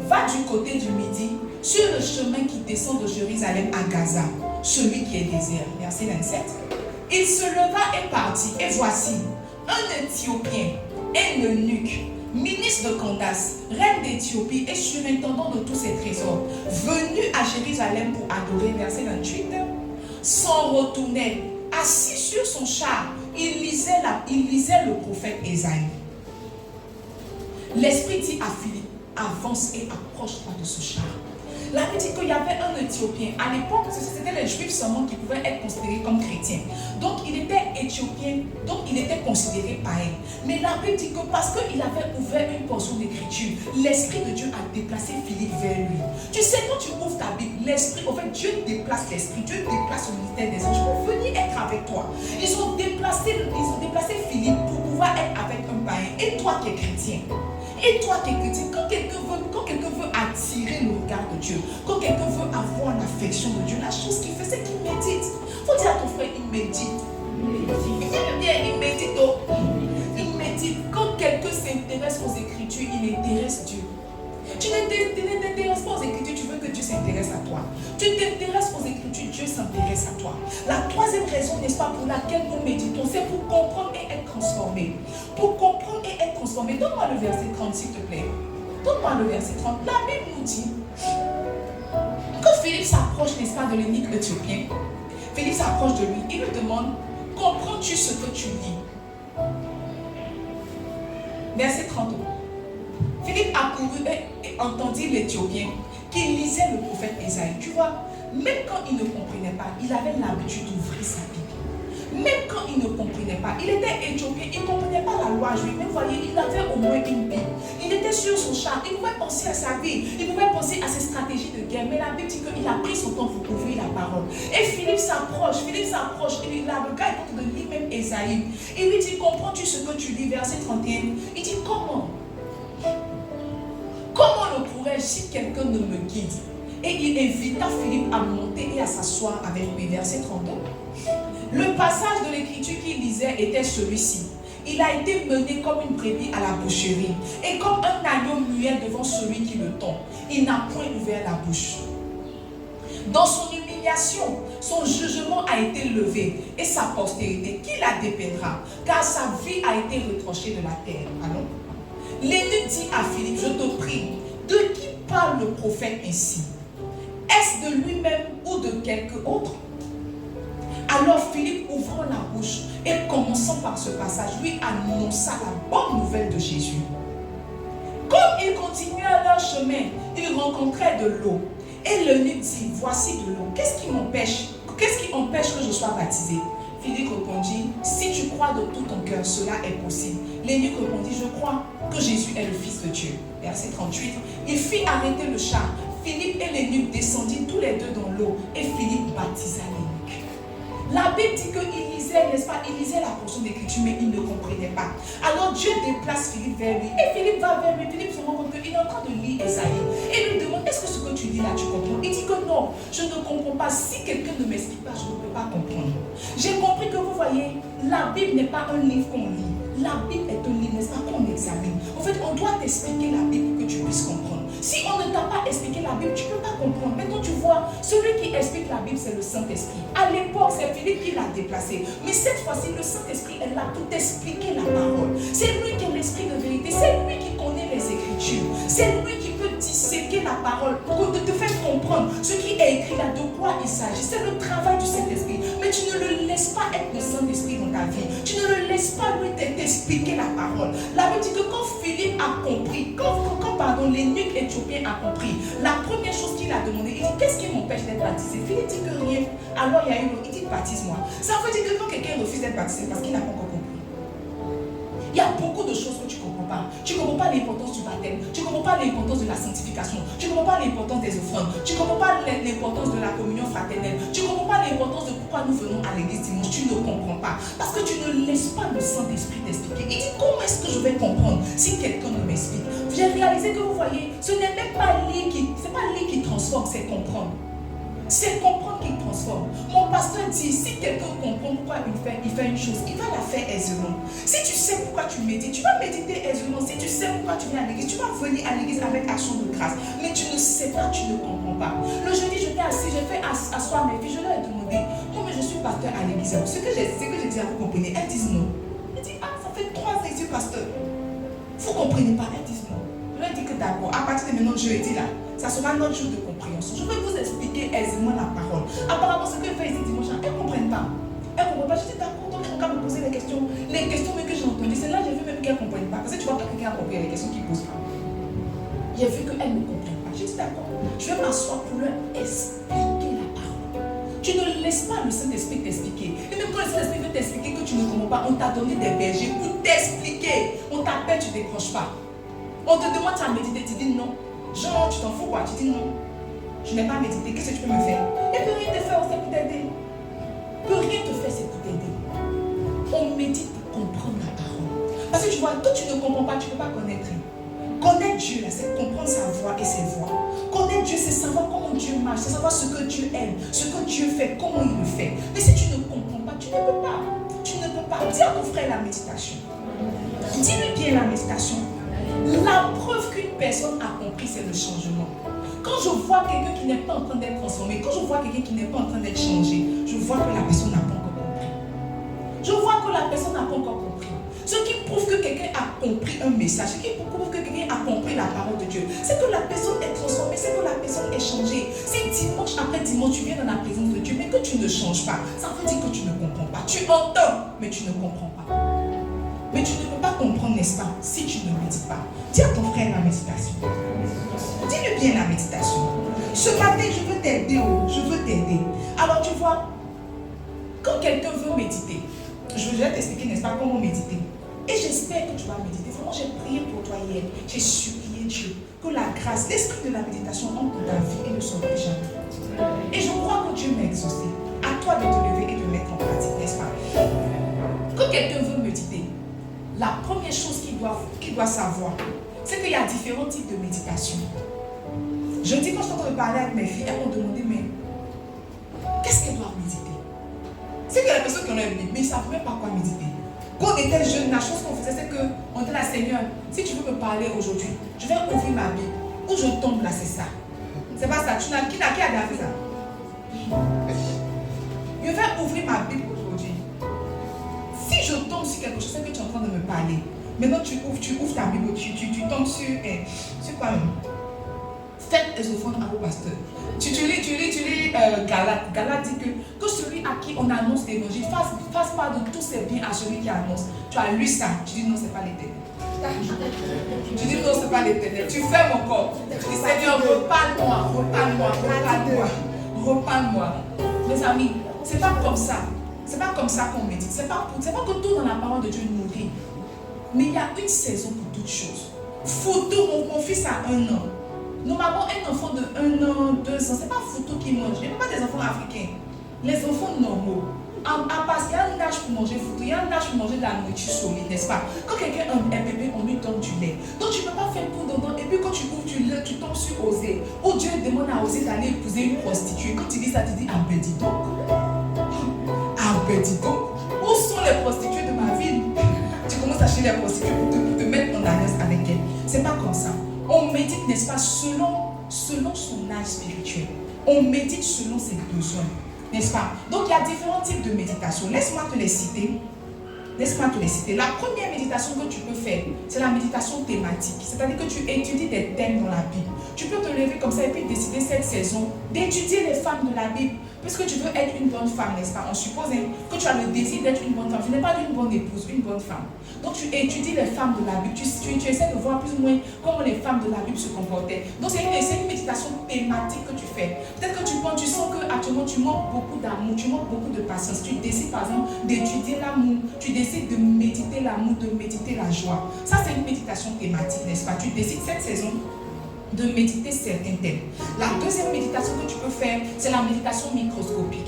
va du côté du midi, sur le chemin qui descend de Jérusalem à Gaza, celui qui est désert. Verset 27. Il se leva et partit, et voici, un Éthiopien, un eunuque, ministre de Candace, reine d'Éthiopie et surintendant de tous ses trésors, venu à Jérusalem pour adorer, verset 28, s'en retournait, assis sur son char, il lisait le prophète Ésaïe. L'Esprit dit à Philippe, avance et approche-toi de ce char. La Bible dit qu'il y avait un Éthiopien. À l'époque, c'était les Juifs seulement qui pouvaient être considérés comme chrétiens. Donc, il était éthiopien, donc il était considéré païen. Mais la Bible dit que parce qu'il avait ouvert une portion d'écriture, l'Esprit de Dieu a déplacé Philippe vers lui. Tu sais, quand tu ouvres ta Bible, l'Esprit, en fait, Dieu déplace l'Esprit, Dieu déplace le ministère des anges pour venir être avec toi. Ils ont déplacé Philippe pour pouvoir être avec un païen. Et toi qui es chrétien, et toi qui es chrétien, quand quelqu'un veut attirer le regard de Dieu, quand quelqu'un veut avoir l'affection de Dieu, la chose qu'il fait, c'est qu'il médite. Il faut dire à ton frère, il médite. Il médite. Il médite. Quand quelqu'un s'intéresse aux Écritures, il intéresse Dieu. Tu ne t'intéresses pas aux Écritures, tu veux que Dieu s'intéresse à toi. Tu t'intéresses aux Écritures, Dieu s'intéresse à toi. La troisième raison, n'est-ce pas, pour laquelle nous méditons, c'est pour comprendre et être transformé. Pour comprendre et être transformé. Donne-moi le verset 30, s'il te plaît. Donne-moi le verset 30. La Bible nous dit, quand Philippe s'approche, n'est-ce pas, de l'eunuque éthiopien, Philippe s'approche de lui, il lui demande, comprends-tu ce que tu lis? Verset 30. Philippe accourut et entendit l'Éthiopien qui lisait le prophète Ésaïe. Tu vois, même quand il ne comprenait pas, il avait l'habitude d'ouvrir sa Bible. Même quand il ne comprenait pas, il était éthiopien, il ne comprenait pas la loi juive. Mais vous voyez, il avait au moins une Bible. Il était sur son char, il pouvait penser à sa vie, il pouvait penser à ses stratégies de guerre. Mais la Bible dit qu'il a pris son temps pour ouvrir la parole. Et Philippe s'approche, le gars est en train de lire même Ésaïe. Il lui dit, comprends-tu ce que tu lis, verset 31? Il dit, comment le pourrais-je si quelqu'un ne me guide? Et il invita Philippe à monter et à s'asseoir avec lui, verset 32. Le passage de l'écriture qu'il lisait était celui-ci. Il a été mené comme une brebis à la boucherie et comme un agneau muet devant celui qui le tond. Il n'a point ouvert la bouche. Dans son humiliation, son jugement a été levé et sa postérité, qui la dépeindra, car sa vie a été retranchée de la terre. Allons. L'eunuque dit à Philippe, je te prie, de qui parle le prophète ainsi? Est-ce de lui-même ou de quelque autre? Alors Philippe, ouvrant la bouche et commençant par ce passage, lui annonça la bonne nouvelle de Jésus. Comme ils continuaient leur chemin, ils rencontraient de l'eau. Et l'eunuque dit, voici de l'eau. Qu'est-ce qui empêche que je sois baptisé? Philippe répondit, si tu crois de tout ton cœur, cela est possible. L'eunuque répondit, je crois que Jésus est le Fils de Dieu. Verset 38, il fit arrêter le char. Philippe et l'eunuque descendirent tous les deux dans l'eau et Philippe baptisa l'eunuque. La Bible dit qu'il lisait, n'est-ce pas, il lisait la portion d'écriture, mais il ne comprenait pas. Alors Dieu déplace Philippe vers lui. Et Philippe va vers lui. Philippe se rend compte qu'il est en train de lire Ésaïe. Et lui demande, est-ce que ce que tu lis là, tu comprends? Il dit que non, je ne comprends pas. Si quelqu'un ne m'explique pas, je ne peux pas comprendre. J'ai compris que vous voyez, la Bible n'est pas un livre qu'on lit. La Bible est un livre, n'est-ce pas, qu'on examine. En fait, on doit t'expliquer la Bible pour que tu puisses comprendre. Si on ne t'a pas expliqué la Bible, tu ne peux pas comprendre. Maintenant, tu vois, celui qui explique la Bible, c'est le Saint-Esprit. À l'époque, c'est Philippe qui l'a déplacé. Mais cette fois-ci, le Saint-Esprit est là pour t'expliquer la parole. C'est lui qui est l'Esprit de vérité. C'est lui qui connaît les Écritures. C'est lui qui peut disséquer la parole pour te faire comprendre ce qui est écrit là, de quoi il s'agit. C'est le travail du Saint-Esprit. Mais tu ne le laisses pas être le Saint-Esprit dans ta vie. Tu ne le laisses pas lui t'expliquer la parole. La Bible dit que quand Philippe a compris, quand l'eunuque éthiopien a compris, la première chose qu'il a demandé, il dit, qu'est-ce qui m'empêche d'être baptisé? Philippe dit que rien. Alors il y a une autre, il dit, baptise-moi. Ça veut dire que quand quelqu'un refuse d'être baptisé, parce qu'il n'a pas encore compris. Il y a beaucoup de choses que tu ne comprends pas. Tu ne comprends pas l'importance du baptême. Tu ne comprends pas l'importance de la sanctification. Tu ne comprends pas l'importance des offrandes. Tu ne comprends pas l'importance de la communion fraternelle. Tu ne comprends pas l'importance de pourquoi nous venons à l'église dimanche. Tu ne comprends pas. Parce que tu ne laisses pas le Saint-Esprit t'expliquer. Il dit, comment est-ce que je vais comprendre si quelqu'un ne m'explique? J'ai réalisé que vous voyez, ce n'est même pas lire qui transforme, c'est comprendre. C'est comprendre qu'il transforme. Mon pasteur dit, si quelqu'un comprend pourquoi il fait une chose, il va la faire aisément. Si tu sais pourquoi tu médites, tu vas méditer aisément. Si tu sais pourquoi tu viens à l'église, tu vas venir à l'église avec action de grâce. Mais tu ne sais pas, tu ne comprends pas. Le jeudi, j'étais assis, j'ai fait asseoir mes filles, je leur ai demandé, moi mais je suis pasteur à l'église. Ce que j'ai dit à vous comprenez, elles disent non. Elle dit, ça fait fait 3 ans ici, pasteur. Vous ne comprenez pas. Elles disent non. Je leur dis que d'accord, à partir de maintenant, jeudi là, ça sera notre jour de compréhension. Je vais vous expliquer aisément la parole. Apparemment, ce que je fais ici dimanche, elles ne comprennent pas. Elles ne comprennent pas. Je dis d'accord, donc elles vont me poser les questions même que j'ai entendues. C'est là que j'ai vu même qu'elles ne comprennent pas. Parce que tu vois pas quelqu'un a compris les questions qu'ils ne posent pas. J'ai vu qu'elles ne comprennent pas. J'ai dit d'accord, je vais m'asseoir pour leur expliquer la parole. Tu ne laisses pas le Saint-Esprit t'expliquer. Et même quand le Saint-Esprit veut t'expliquer que tu ne comprends pas, on t'a donné des bergers pour t'expliquer. On t'appelle, tu ne décroches pas. On te demande à méditer, tu dis non. Genre, tu t'en fous quoi? Tu dis non. Je n'ai pas médité, qu'est-ce que tu peux me faire? Et peut rien te faire, c'est pour t'aider. Peut rien te faire, c'est pour t'aider. On médite pour comprendre la parole. Parce que tu vois, quand tu ne comprends pas, tu ne peux pas connaître. Connaître Dieu, c'est comprendre sa voix et ses voies. Connaître Dieu, c'est savoir comment Dieu marche, c'est savoir ce que Dieu aime, ce que Dieu fait, comment il le fait. Mais si tu ne comprends pas, tu ne peux pas. Tu ne peux pas. Dis à ton frère la méditation. Dis-lui bien la méditation. La preuve qu'une personne a compris, c'est le changement. Quand je vois quelqu'un qui n'est pas en train d'être transformé, quand je vois quelqu'un qui n'est pas en train d'être changé, je vois que la personne n'a pas encore compris. Je vois que la personne n'a pas encore compris. Ce qui prouve que quelqu'un a compris un message, ce qui prouve que quelqu'un a compris la parole de Dieu, c'est que la personne est transformée, c'est que la personne est changée. Si dimanche après dimanche, tu viens dans la présence de Dieu, mais que tu ne changes pas, ça veut dire que tu ne comprends pas. Tu entends, mais tu ne comprends pas. Mais tu ne peux pas comprendre, n'est-ce pas, si tu ne médites pas. Dis à ton frère la méditation. Dis-lui bien la méditation. Ce matin, je veux t'aider, je veux t'aider. Alors tu vois, quand quelqu'un veut méditer, je vais t'expliquer, n'est-ce pas, comment méditer. Et j'espère que tu vas méditer. Vraiment, j'ai prié pour toi hier. J'ai supplié Dieu que la grâce, l'esprit de la méditation entre dans ta vie et ne sorte jamais. Et je crois que Dieu m'a exaucé. À toi de te lever et de mettre en pratique, n'est-ce pas? Quand quelqu'un veut méditer, la première chose qu'il doit savoir, c'est qu'il y a différents types de méditation. Je dis, quand je suis en train de parler avec mes filles, elles m'ont demandé, mais qu'est-ce qu'elles doivent méditer? C'est que les personnes qui ont une Bible, mais ils ne savent même pas quoi méditer. Quand on était jeunes, la chose qu'on faisait, c'est qu'on dit à Seigneur, si tu veux me parler aujourd'hui, je vais ouvrir ma Bible. Où je tombe là, c'est ça. C'est pas ça. Qui a déjà fait ça? Je vais ouvrir ma Bible aujourd'hui. Si je tombe sur quelque chose, c'est que tu es en train de me parler. Maintenant, tu ouvres ta Bible, tu tombes sur quoi même? Faites les offrandes à vos pasteurs. Tu lis Galate. Galate dit que celui à qui on annonce l'évangile fasse part de tous ses biens à celui qui annonce. Tu as lu ça, tu dis non, c'est pas l'éternel. Tu dis non, c'est pas l'éternel. Tu fermes mon corps. Tu dis Seigneur, reparle-moi. Mes amis, c'est pas comme ça. C'est pas comme ça qu'on médite. C'est pas que tout dans la parole de Dieu nous rit. Mais il y a une saison pour toutes choses. Photo, mon fils a 1 an. Normalement, un enfant de 1 an, 2 ans, c'est pas photo qui mange. Il n'y a pas des enfants africains. Les enfants normaux. Parce qu'il y a un âge pour manger photo, il y a un âge pour manger de la nourriture solide, n'est-ce pas? Quand quelqu'un est bébé, on lui donne du lait. Donc tu ne peux pas faire tout dedans. Et puis quand tu ouvres du lait, tu tombes sur Osée. Où Dieu demande à Osée d'aller épouser une prostituée. Quand tu dis ça, tu dis ah ben dis donc. Ah ben dis donc. Où sont les prostituées de ma ville? Tu commences à acheter les prostituées pour te mettre en alliance avec elles. C'est pas comme ça. On médite, n'est-ce pas, selon son âge spirituel. On médite selon ses besoins, n'est-ce pas? Donc il y a différents types de méditation. Laisse-moi te les citer. La première méditation que tu peux faire, c'est la méditation thématique. C'est-à-dire que tu étudies des thèmes dans la Bible. Tu peux te lever comme ça et puis décider cette saison d'étudier les femmes de la Bible. Puisque tu veux être une bonne femme, n'est-ce pas? On suppose que tu as le désir d'être une bonne femme. Tu n'es pas une bonne épouse, une bonne femme. Donc tu étudies les femmes de la Bible. Tu essaies de voir plus ou moins comment les femmes de la Bible se comportaient. Donc c'est une méditation thématique que tu fais. Peut-être que tu sens qu'actuellement tu manques beaucoup d'amour, tu manques beaucoup de patience. Tu décides par exemple d'étudier l'amour. Tu décides de méditer l'amour, de méditer la joie. Ça c'est une méditation thématique, n'est-ce pas? Tu décides cette saison de méditer certains thèmes. La deuxième méditation que tu peux faire, c'est la méditation microscopique.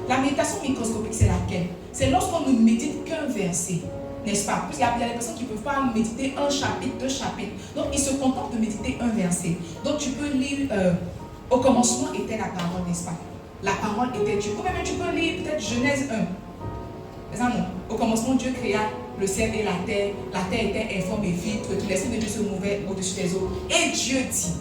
La méditation microscopique, c'est laquelle? C'est lorsqu'on ne médite qu'un verset, n'est-ce pas? Parce qu'il y a des personnes qui ne peuvent pas méditer un chapitre, 2 chapitres. Donc, ils se contentent de méditer un verset. Donc, tu peux lire, au commencement était la parole, n'est-ce pas? La parole était Dieu. Ou même tu peux lire peut-être Genèse 1. Mais ça, non. Au commencement, Dieu créa le ciel et la terre. La terre était informe et vide. L'esprit de Dieu se mouvait au-dessus des eaux. Et Dieu dit.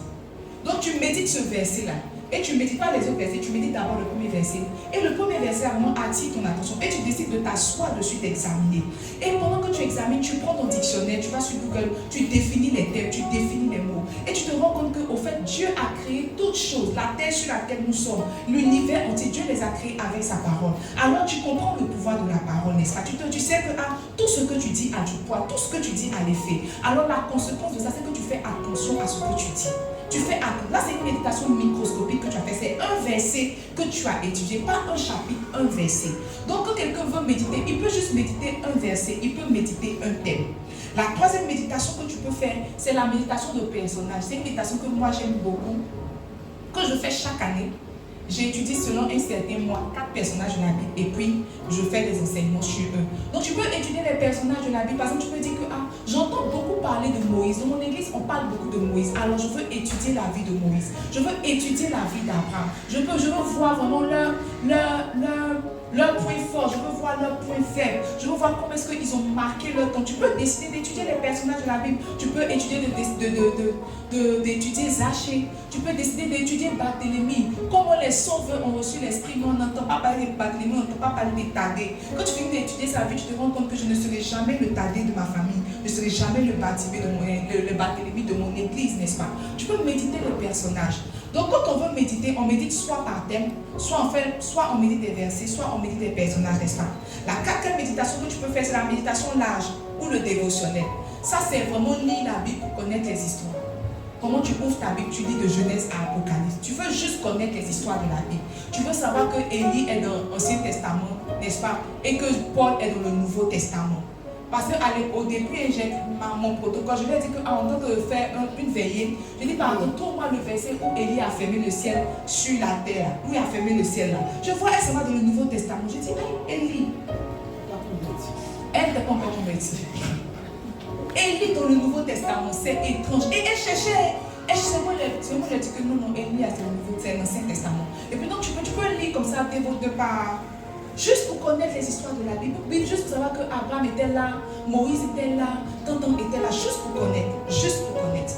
Donc tu médites ce verset-là. et tu ne médites pas les autres versets, tu médites d'abord le premier verset. Et le premier verset vraiment attire ton attention et tu décides de t'asseoir dessus, d'examiner. Et pendant que tu examines, tu prends ton dictionnaire, tu vas sur Google, tu définis les termes, tu définis les mots. Et tu te rends compte qu'au fait, Dieu a créé toutes choses, la terre sur laquelle nous sommes, l'univers entier, Dieu les a créés avec sa parole. Alors tu comprends le pouvoir de la parole, n'est-ce pas? Tu sais que tout ce que tu dis a du poids, tout ce que tu dis a l'effet. Alors la conséquence de ça, c'est que tu fais attention à ce que tu dis. Tu fais attention. Là, c'est une méditation microscopique que tu as fait. C'est un verset que tu as étudié, pas un chapitre, un verset. Donc, quand quelqu'un veut méditer, il peut juste méditer un verset, il peut méditer un thème. La troisième méditation que tu peux faire, c'est la méditation de personnage. C'est une méditation que moi j'aime beaucoup, que je fais chaque année. J'étudie selon un certain mois 4 personnages de la Bible et puis je fais des enseignements sur eux. Donc tu peux étudier les personnages de la Bible. Par exemple, tu peux dire que j'entends beaucoup parler de Moïse. Dans mon église, on parle beaucoup de Moïse. Alors je veux étudier la vie de Moïse. Je veux étudier la vie d'Abraham. Je veux voir vraiment leur point fort. Je veux voir leur point faible. Je veux voir comment est-ce qu'ils ont marqué leur temps. Tu peux décider d'étudier les personnages de la Bible. Tu peux étudier d'étudier Zachée. Tu peux décider d'étudier Barthélemy. Comment les sauveurs ont reçu l'esprit, mais on n'entend pas parler de Barthélemy, on n'entend pas parler des Thaddée. Quand tu finis d'étudier sa vie, tu te rends compte que je ne serai jamais le Thaddée de ma famille. Je ne serai jamais le Barthélemy de mon église, n'est-ce pas? Tu peux méditer les personnages. Donc quand on veut méditer, on médite soit par thème, soit on médite des versets, soit on médite des personnages, n'est-ce pas? La quatrième méditation que tu peux faire, c'est la méditation large ou le dévotionnel. Ça, c'est vraiment lire la Bible pour connaître les histoires. Comment tu ouvres ta Bible, tu lis de Genèse à Apocalypse. Tu veux juste connaître les histoires de la Bible. Tu veux savoir que Élie est dans l'Ancien Testament, n'est-ce pas? Et que Paul est dans le Nouveau Testament. Parce qu'au début, j'ai mon protocole, je lui ai dit qu'en train de faire une veillée, je lui ai dit, pardon, trouve-moi le verset où Élie a fermé le ciel sur la terre, où il a fermé le ciel là. Je vois elle seulement dans le Nouveau Testament. Je dis, Élie, elle n'est pas encore convertie. Élie dans le Nouveau Testament, c'est étrange. Et elle cherchait. Moi, j'ai dit que non, Élie c'est l'Ancien Testament. Et puis donc, tu peux lire comme ça, de par. Juste pour connaître les histoires de la Bible. Juste pour savoir que Abraham était là, Moïse était là, Tonton était là. Juste pour connaître. Juste pour connaître.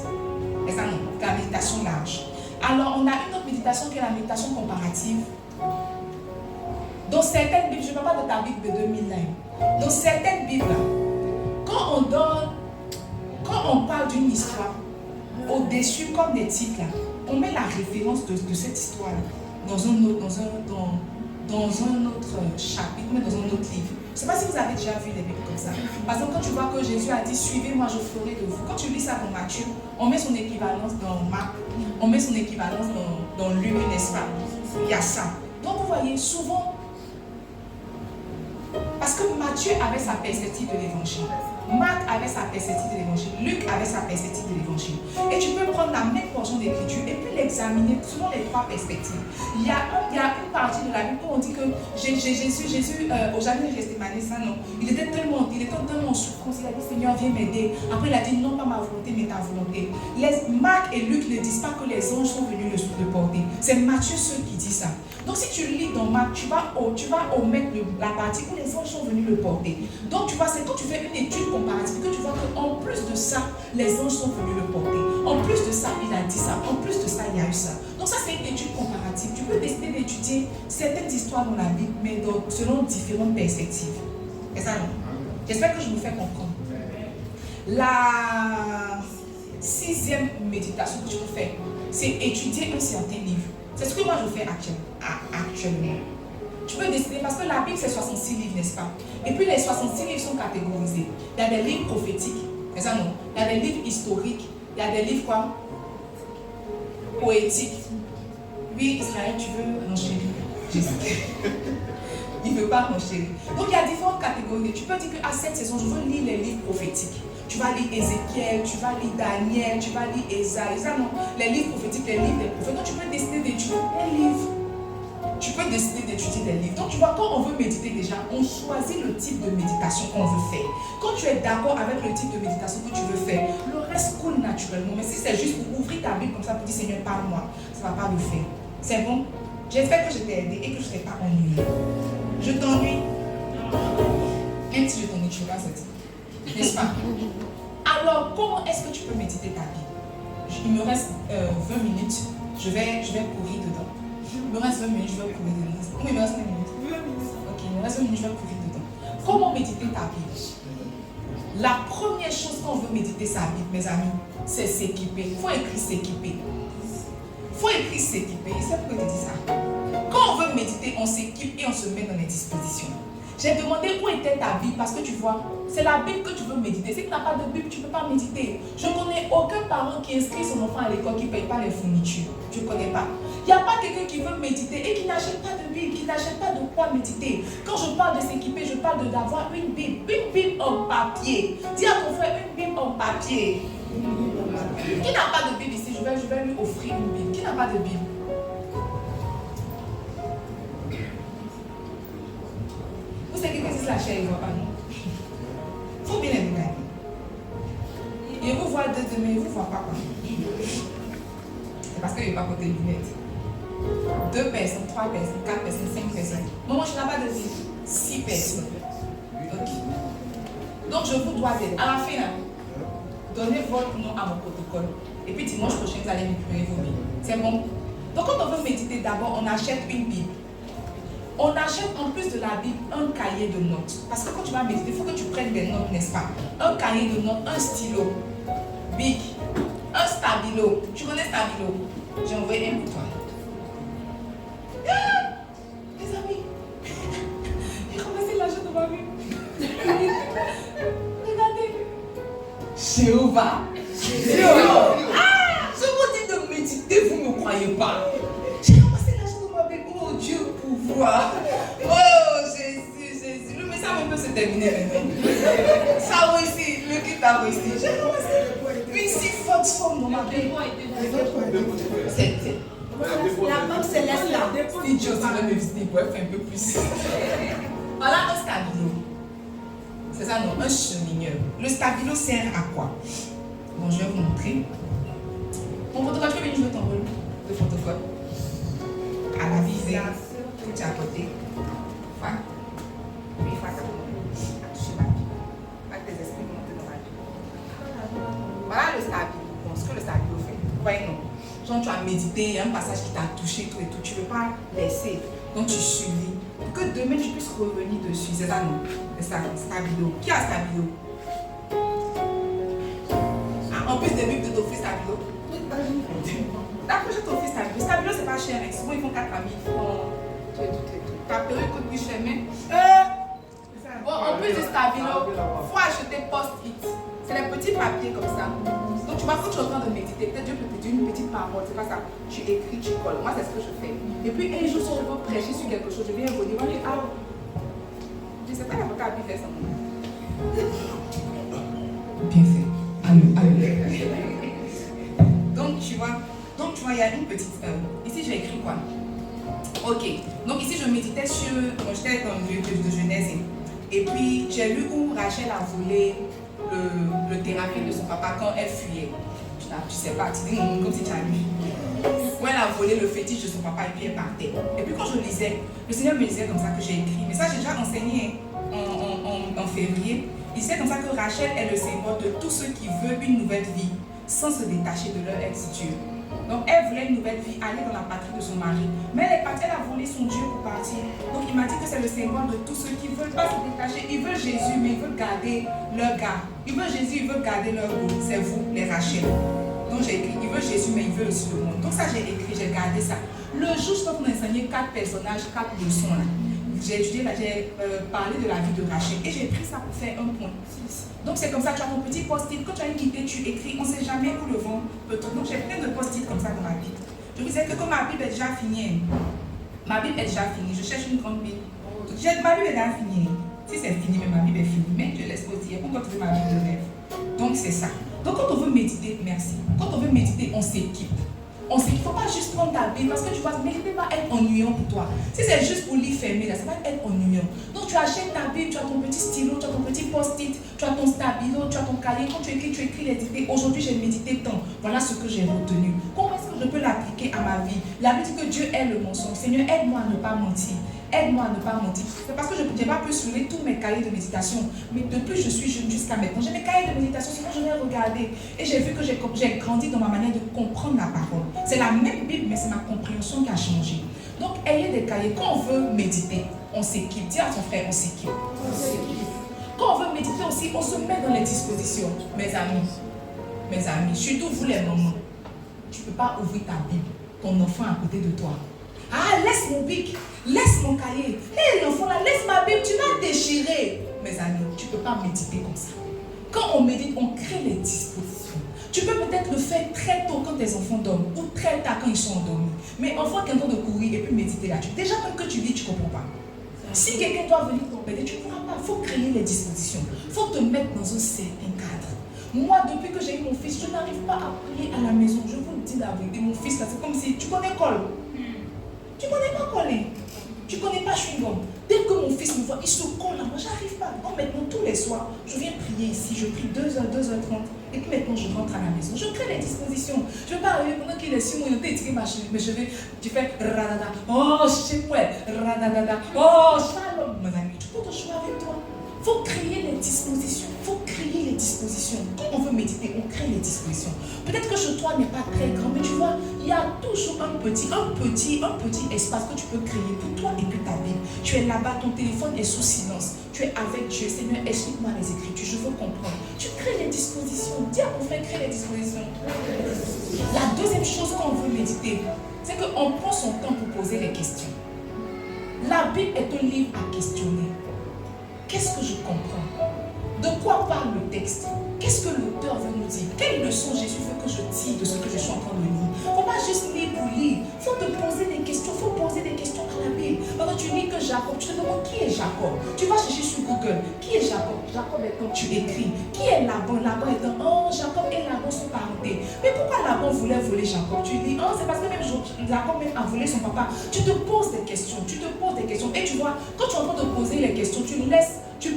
Et ça, non, la méditation large. Alors, on a une autre méditation qui est la méditation comparative. Dans certaines Bibles, je ne parle pas de ta Bible de 2000 ans. Dans certaines Bibles, quand on parle d'une histoire, au-dessus, comme des titres, on met la référence de cette histoire-là dans un autre chapitre, mais dans un autre livre. Je ne sais pas si vous avez déjà vu des Bibles comme ça. Par exemple, quand tu vois que Jésus a dit « Suivez-moi, je ferai de vous ». Quand tu lis ça dans Matthieu, on met son équivalence dans Marc, on met son équivalence dans Luc, n'est-ce pas? Il y a ça. Donc, vous voyez, souvent, parce que Matthieu avait sa perspective de l'évangile. Marc avait sa perspective de l'évangile, Luc avait sa perspective de l'évangile. Et tu peux prendre la même portion d'écriture et puis l'examiner selon les trois perspectives. Il y a une partie de la Bible où on dit que Jésus au jardin de Gethsémani, ça non, il était tellement en souffrance, il a dit Seigneur viens m'aider. Après il a dit non pas ma volonté mais ta volonté. Marc et Luc ne disent pas que les anges sont venus le porter. C'est Matthieu seul qui dit ça. Donc si tu lis dans Marc, tu vas omettre la partie où les anges sont venus le porter. Donc tu vois, c'est quand tu fais une étude comparative que tu vois qu'en plus de ça, les anges sont venus le porter. En plus de ça, il a dit ça. En plus de ça, il y a eu ça. Donc ça, c'est une étude comparative. Tu peux décider d'étudier certaines histoires dans la Bible, mais selon différentes perspectives. Et ça, non. J'espère que je me fais comprendre. La sixième méditation que tu peux faire, c'est étudier un certain livre. C'est ce que moi je fais actuellement. Tu peux décider, parce que la Bible c'est 66 livres, n'est-ce pas? Et puis les 66 livres sont catégorisés. Il y a des livres prophétiques, c'est ça non? Il y a des livres historiques, il y a des livres quoi? Poétiques. Oui, Israël, tu veux renchérir? Il ne veut pas renchérir. Donc il y a différentes catégories. Tu peux dire qu'à cette saison, je veux lire les livres prophétiques. Tu vas lire Ézéchiel, tu vas lire Daniel, tu vas lire Ésaïe. Ça non, les livres prophétiques, les livres des prophètes. Donc tu peux décider d'étudier les livres. Tu peux décider d'étudier des livres. Donc tu vois, quand on veut méditer déjà, on choisit le type de méditation qu'on veut faire. Quand tu es d'accord avec le type de méditation que tu veux faire, le reste coule naturellement. Mais si c'est juste pour ouvrir ta Bible comme ça pour dire Seigneur parle-moi, ça ne va pas le faire. C'est bon? J'espère que je t'ai aidé et que je ne t'ai pas ennuyé. Je t'ennuie? Même si je t'ennuie, tu vas sortir. N'est-ce pas? Alors, comment est-ce que tu peux méditer ta Bible? Il me reste 20 minutes. je vais courir dedans. Il me reste 20 minutes, je vais courir dedans. Oui, il me reste 20 minutes. Ok, il me reste 20 minutes, je vais courir dedans. Comment méditer ta Bible? La première chose quand on veut méditer sa Bible, mes amis, c'est s'équiper. Il faut écrire s'équiper. Il faut écrire s'équiper. Et c'est pourquoi je dis ça. Quand on veut méditer, on s'équipe et on se met dans les dispositions. J'ai demandé où était ta Bible parce que tu vois, c'est la Bible que tu veux méditer. Si tu n'as pas de Bible, tu ne peux pas méditer. Je ne connais aucun parent qui inscrit son enfant à l'école qui ne paye pas les fournitures. Je ne connais pas. Il n'y a pas quelqu'un qui veut méditer et qui n'achète pas de Bible, qui n'achète pas de quoi méditer. Quand je parle de s'équiper, je parle d'avoir une Bible en papier. Dis à ton frère une Bible en papier. Qui n'a pas de Bible ici? Je vais lui offrir une Bible. Qui n'a pas de Bible? Vous savez que c'est la chair, il ne voit pas, non? Il faut bien les regarder. Et vous voit deux demain, il ne vous voit pas. C'est parce qu'il n'est pas porté de lunettes. 2 personnes, 3 personnes, 4 personnes, 5 personnes. Maman, je n'ai pas de vie. 6 personnes. Ok. Donc, je vous dois d'aide. À la fin, là, donnez votre nom à mon protocole. Et puis, dimanche prochain, vous allez récupérer vos Bibles. C'est bon? Donc, quand on veut méditer, d'abord, on achète une Bible. On achète en plus de la Bible un cahier de notes. Parce que quand tu vas méditer, il faut que tu prennes des notes, n'est-ce pas? Un cahier de notes, un stylo. Big. Un stabilo. Tu connais stabilo? J'ai envoyé un pour toi. Ah, les amis, j'ai ramassé l'argent de ma vie. Regardez. Jéhovah. Ah, je vous dis de méditer, vous ne me croyez pas. J'ai ramassé l'argent de ma vie. Oh Dieu, pouvoir. Oh Jésus. Le message peut se terminer maintenant. Ça réussit, le kit a réussi. J'ai ramassé une si forte forme dans ma vie. C'est la banque céleste là. Si Dieu va me visiter, il pourrait faire un peu plus. Voilà un stabilo. C'est ça, non? Un chemineur. Le stabilo sert à quoi? Bon, je vais vous montrer. Mon protocole, tu peux venir jouer ton rôle de protocole. À la visée, tout est à côté. Voilà. Puis, il faut toucher ma vie. Avec tes esprits monter dans ma vie. Voilà le stabilo. Bon, ce que le stabilo fait. Vous voyez, non? Genre, tu as médité, il y a un passage qui t'a touché, tout et tout. Tu ne veux pas laisser. Donc, tu suivis. Pour que demain, tu puisses revenir dessus. C'est ça, non? C'est ça, stabilo. Qui a stabilo? Ah, en plus, début de t'offrir stabilo. D'accord, je t'offre stabilo. Stabilo, c'est pas cher. Souvent, ils font 4 amis. Ils font tout et tout et tout. Ta perruque coûte plus cher, mais. Bon, en plus de stabilo, il faut acheter post-it. C'est les petits papiers comme ça. Donc tu vois, quand tu es en train de méditer, peut-être Dieu peut te dire une petite parole, c'est pas ça. Tu écris, tu colles. Moi, c'est ce que je fais. Et puis un jour, si je veux prêcher sur quelque chose, je viens vous dire, ah, je ne sais pas l'avocat a pu faire ça. Bien fait. Donc tu vois, il y a une petite. Ici, j'ai écrit quoi? Ok. Donc ici, je méditais sur. J'étais dans le livre de Genèse. Et puis, j'ai lu où Rachel a volé le thérapie de son papa quand elle fuyait. Tu sais pas, tu dis comme si tu as lu. Où elle a volé le fétiche de son papa et puis elle partait. Et puis quand je lisais, le Seigneur me disait comme ça que j'ai écrit. Mais ça, j'ai déjà enseigné en février. Il disait comme ça que Rachel est le symbole de tous ceux qui veulent une nouvelle vie sans se détacher de leur ex-Dieu. Donc elle voulait une nouvelle vie, aller dans la patrie de son mari. Mais elle est partie, elle a volé son Dieu pour partir. Donc il m'a dit que c'est le symbole de tous ceux qui ne veulent pas se détacher. Ils veulent Jésus, mais ils veulent garder leur gars. Ils veulent Jésus, ils veulent garder leur goût. C'est vous, les Rachel. Donc j'ai écrit, ils veulent Jésus, mais ils veulent aussi le monde. Donc ça j'ai écrit, j'ai gardé ça. Le jour, je peux vous enseigner 4 personnages, 4 leçons là. J'ai étudié, j'ai parlé de la vie de Rachel et j'ai pris ça pour faire un point. Donc c'est comme ça, tu as ton petit post-it, quand tu as une idée, tu écris, on ne sait jamais où le vent peut tomber. Donc j'ai plein de post-it comme ça dans ma Bible. Je vous disais que comme ma Bible est déjà finie, ma Bible est déjà finie, je cherche une grande Bible. Ma Bible est déjà finie. Si c'est fini, mais ma Bible est finie, mais je laisse aussi. Pourquoi tu veux ma Bible de rêve? Donc c'est ça. Donc quand on veut méditer, merci. Quand on veut méditer, on s'équipe. Il ne faut pas juste prendre ta Bible parce que tu vois, méditer va être ennuyant pour toi. Si c'est juste pour lire fermé, là, ça va être ennuyant. Donc tu achètes ta Bible, tu as ton petit stylo, tu as ton petit post-it, tu as ton stabilo, tu as ton cahier. Quand tu écris les idées. Aujourd'hui, j'ai médité tant. Voilà ce que j'ai retenu. Comment est-ce que je peux l'appliquer à ma vie? La Bible dit que Dieu est le mensonge. Seigneur, aide-moi à ne pas mentir. aide-moi à ne pas mentir. C'est parce que je n'ai pas pu soulever tous mes cahiers de méditation. Mais depuis que je suis jeune jusqu'à maintenant, j'ai mes cahiers de méditation, souvent je vais regarder. Et j'ai vu que j'ai grandi dans ma manière de comprendre la parole. C'est la même Bible, mais c'est ma compréhension qui a changé. Donc, ayez des cahiers. Quand on veut méditer, on s'équipe. Dis à ton frère, on s'équipe. Quand on veut méditer aussi, on se met dans les dispositions. Mes amis, surtout vous les mamans, tu ne peux pas ouvrir ta Bible, ton enfant à côté de toi. Ah, laisse mon bic, laisse mon cahier. Hé, l'enfant là, laisse ma Bible, tu vas déchirer. Mes amis, tu ne peux pas méditer comme ça. Quand on médite, on crée les dispositions. Tu peux peut-être le faire très tôt quand tes enfants dorment ou très tard quand ils sont endormis. Mais enfant qui est en train de courir et puis méditer là-dessus, déjà même que tu lis, tu ne comprends pas. Si quelqu'un doit venir t'embêter, tu ne pourras pas. Il faut créer les dispositions. Il faut te mettre dans un certain cadre. Moi, depuis que j'ai eu mon fils, je n'arrive pas à prier à la maison. Je vous le dis la vérité. Mon fils, là, c'est comme si tu connais Cole. Tu ne connais pas coller. Tu ne connais pas chewing-gum. Dès que mon fils me voit, il se colle à moi. Je n'arrive pas. Donc maintenant, tous les soirs, je viens prier ici. Je prie 2h, 2h30. Et puis maintenant, je rentre à la maison. Je crée les dispositions. Je ne vais pas arriver pendant qu'il est sur moi. Il étiqué mes cheveux. Tu fais radada. Oh, je sais quoi. Radada. Oh, shalom. Mes amis, tu peux te jouer avec toi. Il faut créer les dispositions. Il faut créer les dispositions. Quand on veut méditer, on crée les dispositions. Peut-être que chez toi n'est pas très grand, mais tu vois, il y a toujours un petit espace que tu peux créer pour toi et puis ta Bible. Tu es là-bas, ton téléphone est sous silence. Tu es avec Dieu. Seigneur, explique-moi les Écritures. Je veux comprendre. Tu crées les dispositions. Dis à ton frère, crée les dispositions. La deuxième chose quand on veut méditer, c'est qu'on prend son temps pour poser les questions. La Bible est un livre à questionner. Qu'est-ce que je comprends? De quoi parle le texte? Qu'est-ce que l'auteur veut nous dire? Quelle leçon Jésus veut que je tire de ce que je suis en train de lire? Il ne faut pas juste lire pour lire. Il faut te poser des questions. Il faut poser des questions à la Bible. Quand tu lis que Jacob, tu te demandes qui est Jacob? Tu vas chercher sur Google. Qui est Jacob? Jacob est quand tu écris. Qui est Laban? Laban est un... Oh, Jacob et Laban sont parentés. Mais pourquoi Laban voulait voler Jacob? Tu dis, oh, c'est parce que même Jacob même a volé son papa. Tu te poses des questions. Tu te poses des questions. Et tu vois, quand tu es en train de poser les questions, tu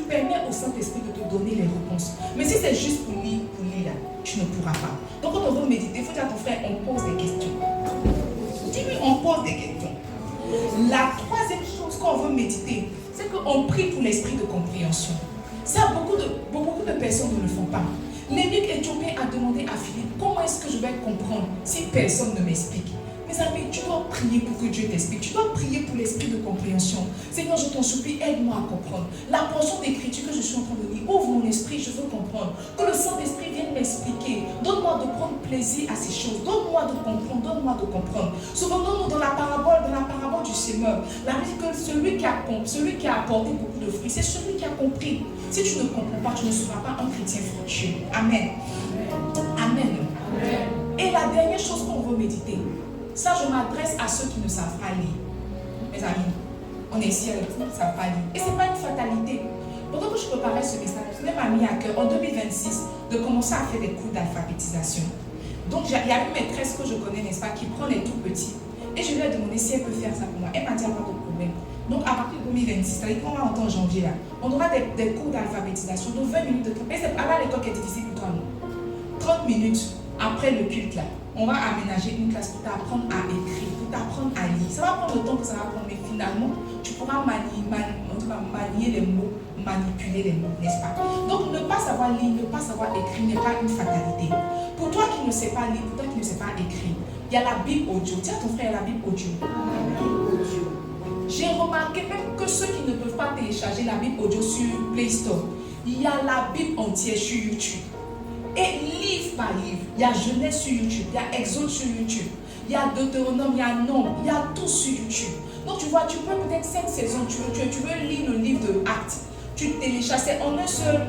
permets au Saint-Esprit de te donner les réponses. Mais si c'est juste pour lire là, tu ne pourras pas. Donc quand on veut méditer, il faut dire à ton frère, on pose des questions. Dis-lui, on pose des questions. La troisième chose qu'on veut méditer, c'est qu'on prie pour l'esprit de compréhension. Ça, beaucoup de personnes ne le font pas. L'évêque éthiopien a demandé à Philippe, comment est-ce que je vais comprendre si personne ne m'explique? Mes amis, tu dois prier pour que Dieu t'explique. Tu dois prier pour l'esprit de compréhension. Seigneur, je t'en supplie, aide-moi à comprendre. La portion d'écriture que je suis en train de lire, ouvre mon esprit, je veux comprendre. Que le Saint-Esprit vienne m'expliquer. Donne-moi de prendre plaisir à ces choses. Donne-moi de comprendre, donne-moi de comprendre. Souvenons-nous dans la parabole du semeur. La Bible dit que celui qui a apporté beaucoup de fruits, c'est celui qui a compris. Si tu ne comprends pas, tu ne seras pas un chrétien fructueux. Amen. Amen. Amen. Et la dernière chose qu'on veut méditer, ça, je m'adresse à ceux qui ne savent pas lire. Mes amis, on est ici avec ceux qui ne savent pas lire. Et ce n'est pas une fatalité. Pendant que je préparais ce message, je m'a mis à cœur en 2026 de commencer à faire des cours d'alphabétisation. Donc, il y a une maîtresse que je connais, n'est-ce pas, qui prend les tout petits. Et je lui ai demandé si elle peut faire ça pour moi. Elle m'a dit, pas de problème. Donc, à partir de 2026, c'est-à-dire qu'on va entrer en janvier là, on aura des cours d'alphabétisation de 20 minutes de temps. Et c'est pas là l'école qui est difficile pour toi, non? 30 minutes après le culte là. On va aménager une classe pour t'apprendre à écrire, pour t'apprendre à lire. Ça va prendre le temps que ça va prendre, mais finalement, tu pourras manier les mots, manipuler les mots, n'est-ce pas? Donc, ne pas savoir lire, ne pas savoir écrire n'est pas une fatalité. Pour toi qui ne sais pas lire, pour toi qui ne sais pas écrire, il y a la Bible audio. Tiens ton frère, la Bible audio. J'ai remarqué même que ceux qui ne peuvent pas télécharger la Bible audio sur Play Store, il y a la Bible entière sur YouTube. Et livre par livre, il y a Genèse sur YouTube, il y a Exode sur YouTube, il y a Deutéronome, il y a Nombre, il y a tout sur YouTube. Donc tu vois, tu peux peut-être cette saison, tu veux lire le livre de Actes, tu télécharges, c'est en une seule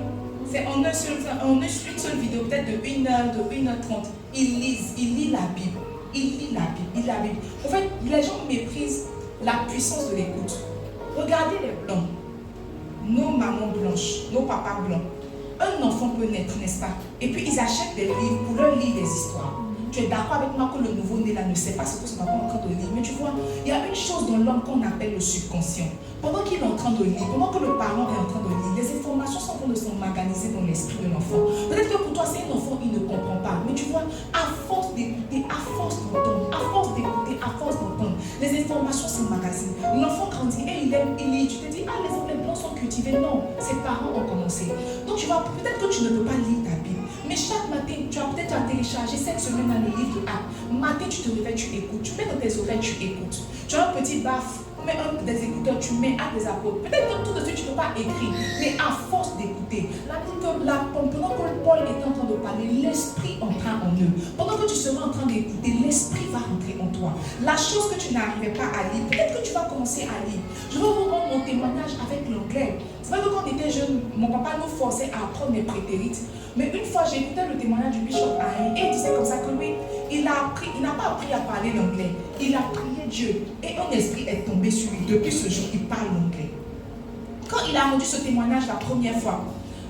vidéo, peut-être de 1h, de 1h30. Il lit la Bible, il lit la Bible. En fait, les gens méprisent la puissance de l'écoute. Regardez les blancs, nos mamans blanches, nos papas blancs. Un enfant peut naître, n'est-ce pas? Et puis ils achètent des livres pour leur lire des histoires. Tu es d'accord avec moi que le nouveau-né là ne sait pas ce que son papa est en train de lire. Mais tu vois, il y a une chose dans l'homme qu'on appelle le subconscient. Pendant qu'il est en train de lire, pendant que le parent est en train de lire, les informations sont en train de s'emmaganiser dans l'esprit de l'enfant. Peut-être que pour toi c'est un enfant, il ne comprend pas. Mais tu vois, à force d'écouter, à force d'entendre, les informations s'emmagasinent. L'enfant grandit et il est motivé. Non, ses parents ont commencé. Donc tu vois, peut-être que tu ne peux pas lire ta Bible. Mais chaque matin, tu as peut-être téléchargé cette semaine dans le livre de Actes. Matin, tu te réveilles, tu écoutes. Tu mets dans tes oreilles, tu écoutes. Tu as un petit baf, tu mets des écouteurs, tu mets Actes des apôtres. Peut-être que tout de suite, tu ne peux pas écrire. Mais à force d'écouter, pendant que Paul était en train de parler, l'esprit entra en eux. Pendant que tu seras en train d'écouter, l'esprit va rentrer en toi. La chose que tu n'arrivais pas à lire, peut-être que tu vas commencer à lire. Je vais vous rendre mon témoignage avec l'anglais. C'est vrai que quand on était jeune, mon papa nous forçait à apprendre les prétérites. Mais une fois, j'ai écouté le témoignage du bishop Harry et il disait comme ça que lui, il n'a pas appris à parler l'anglais. Il a prié Dieu et un esprit est tombé sur lui. Depuis ce jour, il parle l'anglais. Quand il a rendu ce témoignage la première fois,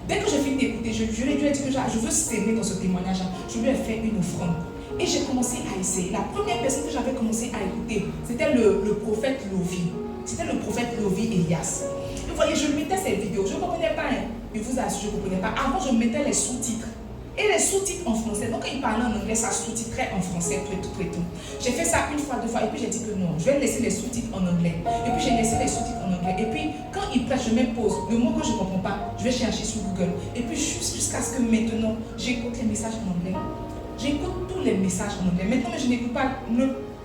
dès que j'ai fini d'écouter, je lui ai dit que je veux s'aimer dans ce témoignage. Je lui ai fait une offrande. Et j'ai commencé à essayer. La première personne que j'avais commencé à écouter, c'était le prophète Lovi. C'était le prophète Lovi Elias. Vous voyez, je mettais ces vidéos. Je ne comprenais pas. Je vous assure, je ne comprenais pas. Avant, je mettais les sous-titres. Et les sous-titres en français. Donc, quand il parlait en anglais, ça sous-titrait en français, tout. J'ai fait ça une fois, deux fois. Et puis, j'ai dit que non, je vais laisser les sous-titres en anglais. Et puis, j'ai laissé les sous-titres en anglais. Et puis, quand il prêche, je me pose. Le mot que je ne comprends pas, je vais chercher sur Google. Et puis, jusqu'à ce que maintenant, j'écoute les messages en anglais. J'écoute tous les messages en anglais. Maintenant, je n'écoute pas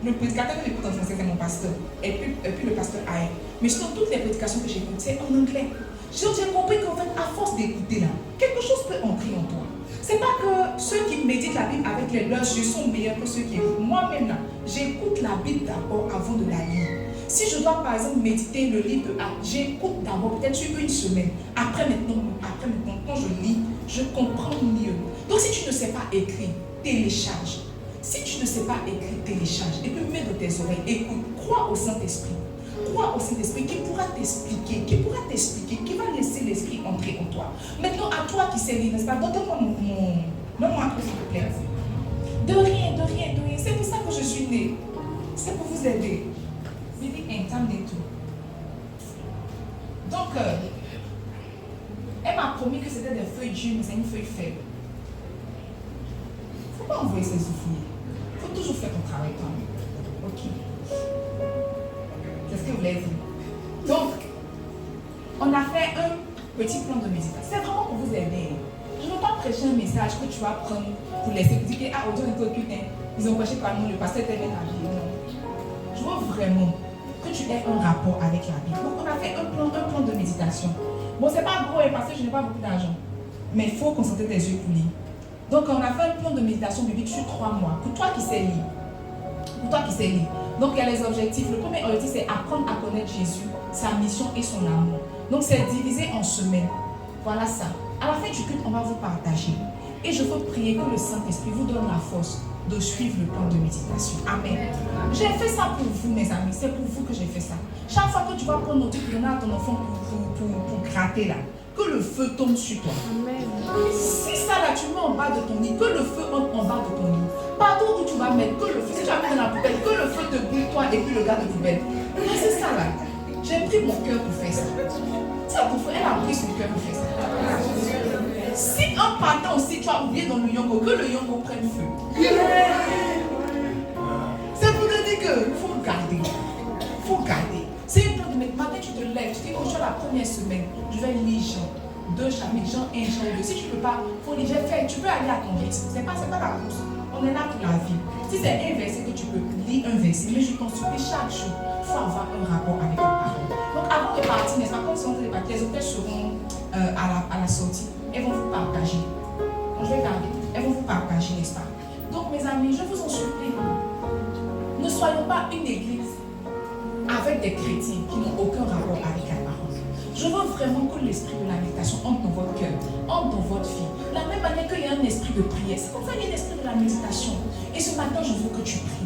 le prédicateur que j'écoute en français, c'est mon pasteur. Et puis le pasteur Aïe. Mais sinon, toutes les prédications que j'écoute, c'est en anglais. J'ai compris qu'en fait, à force d'écouter là, quelque chose peut entrer en toi. C'est pas que ceux qui méditent la Bible avec leurs yeux sont meilleurs que ceux qui écoutent. Moi-même là, j'écoute la Bible d'abord avant de la lire. Si je dois par exemple méditer le livre de Actes, j'écoute d'abord peut-être sur une semaine. Après maintenant, quand je lis, je comprends mieux. Donc si tu ne sais pas écrire, télécharge. Si tu ne sais pas écrire, télécharge. Et puis mets dans tes oreilles, écoute, crois au Saint-Esprit. Crois au Saint-Esprit qui pourra t'expliquer, qui va laisser l'Esprit entrer en toi. Maintenant, à toi qui sais lire, n'est-ce pas? Donne-moi donne-moi un peu, s'il te plaît. De rien. C'est pour ça que je suis née. C'est pour vous aider. Bibi, entendez tout. Donc, elle m'a promis que c'était des feuilles dures, mais c'est une feuille faible. Il ne faut pas envoyer ses ouvriers. Il faut toujours faire ton travail toi-même. Ok. C'est ce que vous voulez dire. Donc, on a fait un petit plan de méditation. C'est vraiment pour vous aider. Je ne veux pas prêcher un message que tu vas prendre pour laisser vous dire que ils ont prêché par nous, le pasteur était la Bible. Non. Je veux vraiment que tu aies un rapport avec la Bible. Donc, on a fait un plan de méditation. Bon, c'est pas gros parce que je n'ai pas beaucoup d'argent. Mais il faut concentrer tes yeux pour lire. Donc, on a fait un plan de méditation biblique sur 3 mois. Pour toi qui sais lire. Donc, il y a les objectifs. Le premier objectif, c'est apprendre à connaître Jésus, sa mission et son amour. Donc, c'est divisé en semaines. Voilà ça. À la fin du culte, on va vous partager. Et je veux prier que le Saint-Esprit vous donne la force de suivre le plan de méditation. Amen. J'ai fait ça pour vous, mes amis. C'est pour vous que j'ai fait ça. Chaque fois que tu vas prendre notre donner à ton enfant pour gratter là, que le feu tombe sur toi. Amen. Si ça là, tu mets en bas de ton lit, que le feu entre en bas de ton lit. Partout où tu vas mettre, que le feu, si tu vas mettre dans la poubelle, que le feu te brûle toi et puis le gars de poubelle. C'est ça là. J'ai pris mon cœur pour faire ça. Elle a pris son cœur pour faire ça. Si en partant aussi, tu as oublié dans le yongo, que le yongo prenne feu. C'est pour te dire qu'il faut garder. Il faut garder. C'est une plan de mettre. Matin, tu te lèves, tu dis, oh, je la première semaine, je vais lire Jean 2 chapitres, Jean 1, Jean 2. Si tu ne peux pas, il faut lire, tu peux aller à ton rythme. C'est pas la course. On est là pour la vie. Si c'est un verset que tu peux lire un verset, mais je t'en supplie chaque jour, il faut avoir un rapport avec la parole. Donc avant de partir, n'est-ce pas, comme si on faisait partir, les hôtels seront à la sortie. Elles vont vous partager. Je vais garder. Elles vont vous partager, n'est-ce pas? Donc mes amis, je vous en supplie, ne soyons pas une église avec des chrétiens qui n'ont aucun rapport avec la parole. Je veux vraiment que l'esprit de la méditation entre dans votre cœur, entre dans votre vie. De la même manière qu'il y a un esprit de prière, c'est comme ça qu'il y a un esprit de la méditation. Et ce matin, je veux que tu pries.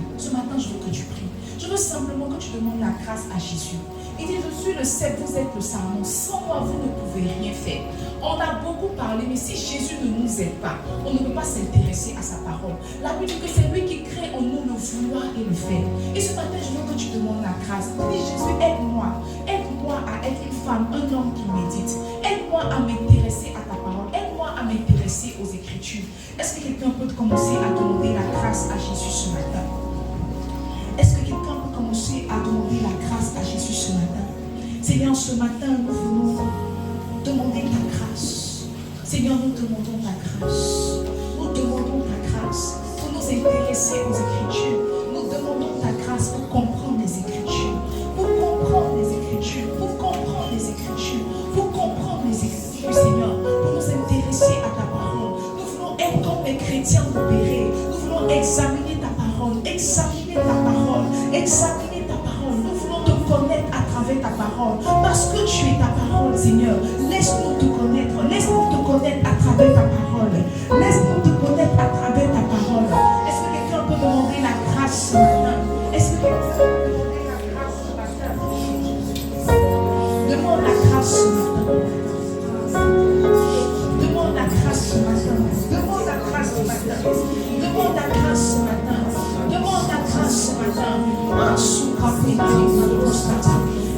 Je veux simplement que tu demandes la grâce à Jésus. Il dit, je suis le cep, vous êtes le sarment. Sans moi, vous ne pouvez rien faire. On a beaucoup parlé, mais si Jésus ne nous aide pas, on ne peut pas s'intéresser à sa parole. La Bible dit que c'est lui qui crée en nous le vouloir et le faire. Et ce matin, je veux que tu demandes la grâce. Dis, Jésus, aide-moi. Aide-moi à être une femme, un homme qui médite. Aide-moi à m'intéresser à ta parole. Aide-moi à m'intéresser aux Écritures. Est-ce que quelqu'un peut commencer à demander la grâce à Jésus ce matin? Est-ce que quelqu'un peut commencer à demander la grâce à Jésus ce matin? Seigneur, ce matin, nous venons demander ta grâce. Seigneur, nous demandons ta grâce. Nous demandons ta grâce pour nous intéresser aux Écritures. Nous demandons ta grâce pour comprendre les Écritures. Pour comprendre les Écritures. Pour comprendre les Écritures. Pour comprendre les Écritures, Seigneur. Pour nous intéresser à ta parole. Nous voulons être comme les chrétiens libérés. Nous voulons examiner ta parole. Examiner ta parole. Examiner ta parole. Nous voulons te connaître à travers ta parole. Parce que tu es ta parole, Seigneur. Laisse-nous te connaître. Laisse-nous te connaître à travers ta parole. Laisse-nous te connaître à travers ta parole. Est-ce que quelqu'un peut demander la grâce ce matin? Est-ce que quelqu'un peut demander la grâce ce matin? Demande la grâce ce matin. Demande la grâce ce matin. Demande la grâce ce matin. Demande la grâce ce matin. Demande la grâce ce matin.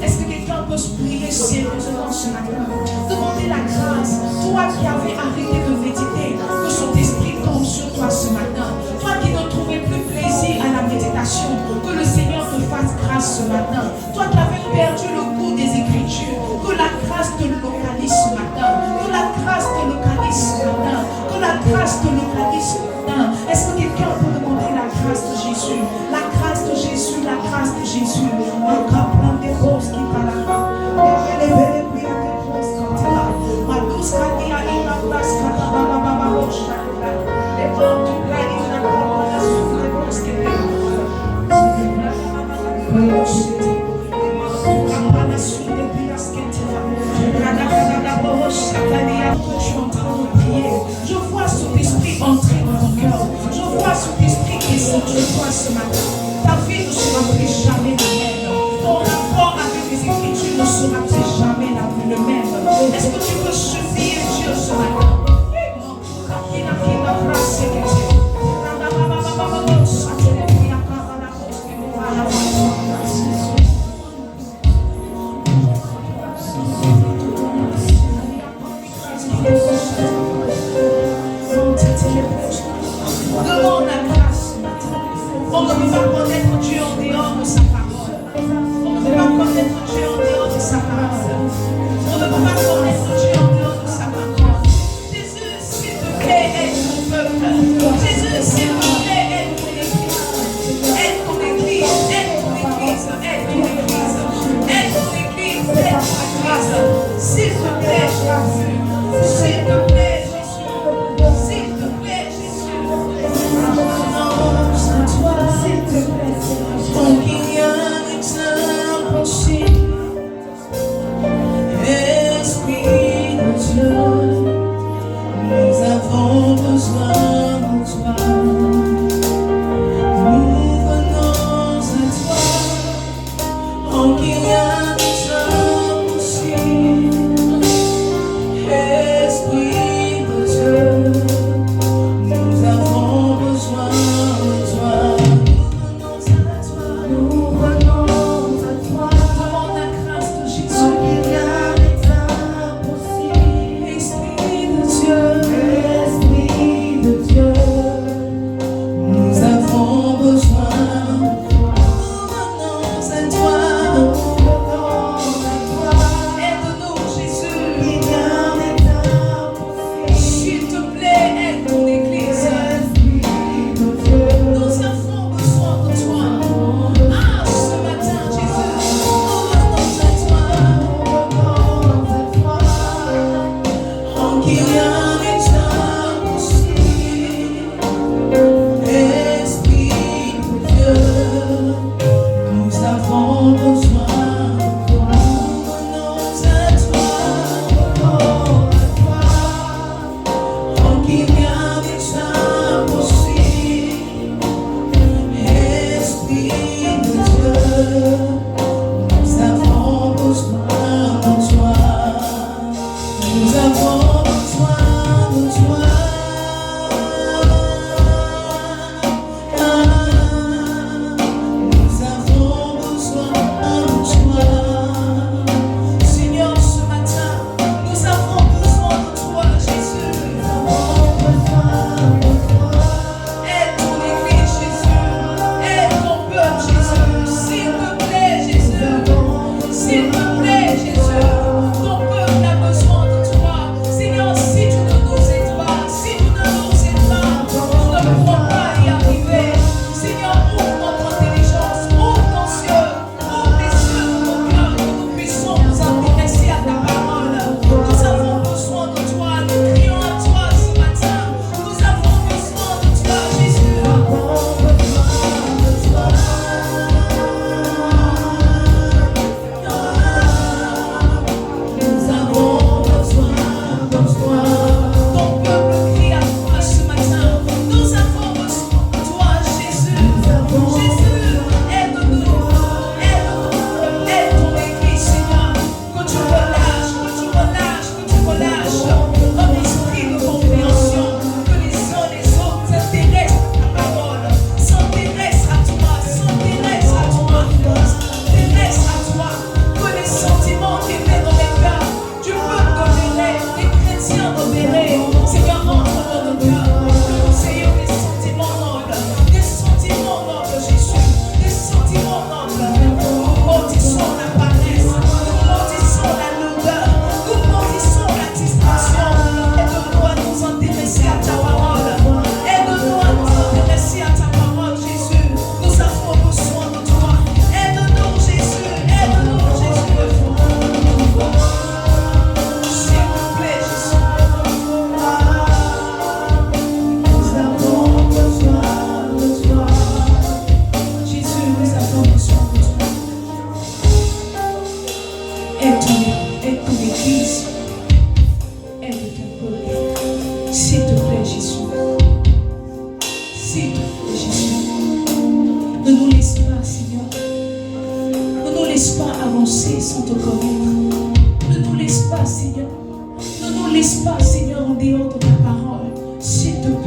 Est-ce que quelqu'un peut se prier sérieusement ce matin? Demandez la grâce. Toi qui avais arrêté de méditer, que son esprit tombe sur toi ce matin. Toi qui ne trouvais plus plaisir à la méditation, que le Seigneur te fasse grâce ce matin. Toi qui avais perdu le goût des Écritures, que la grâce te localise ce matin. Que la grâce te localise ce matin. Que la grâce te localise ce matin. Est-ce que quelqu'un peut demander la grâce de Jésus? La grâce de Jésus, la grâce de Jésus. Un grand plan des roses qui va là-bas. Je vois cet esprit entrer dans ton cœur. Je vois cet esprit descendre de toi ce matin. Ta vie ne sera plus jamais la même. Ton rapport avec les Écritures ne sera plus jamais le même. Est-ce que tu peux supplier Dieu ce matin? Demande la grâce. On ne peut pas connaître Dieu en dehors de sa parole. On ne peut pas connaître Dieu en dehors de sa parole. On ne peut pas connaître Dieu en dehors de sa parole. Jésus, s'il te plaît, aide ton peuple. Jésus, s'il te plaît, aide ton église. Aide ton église, aide ton église, aide ton église. Aide ton église, aide ton église. S'il te plaît, Jésus. S'il te plaît, Jésus. S'il te plaît, Jésus. À toi, s'il te plaît. Pour qu'il y ait un impossible.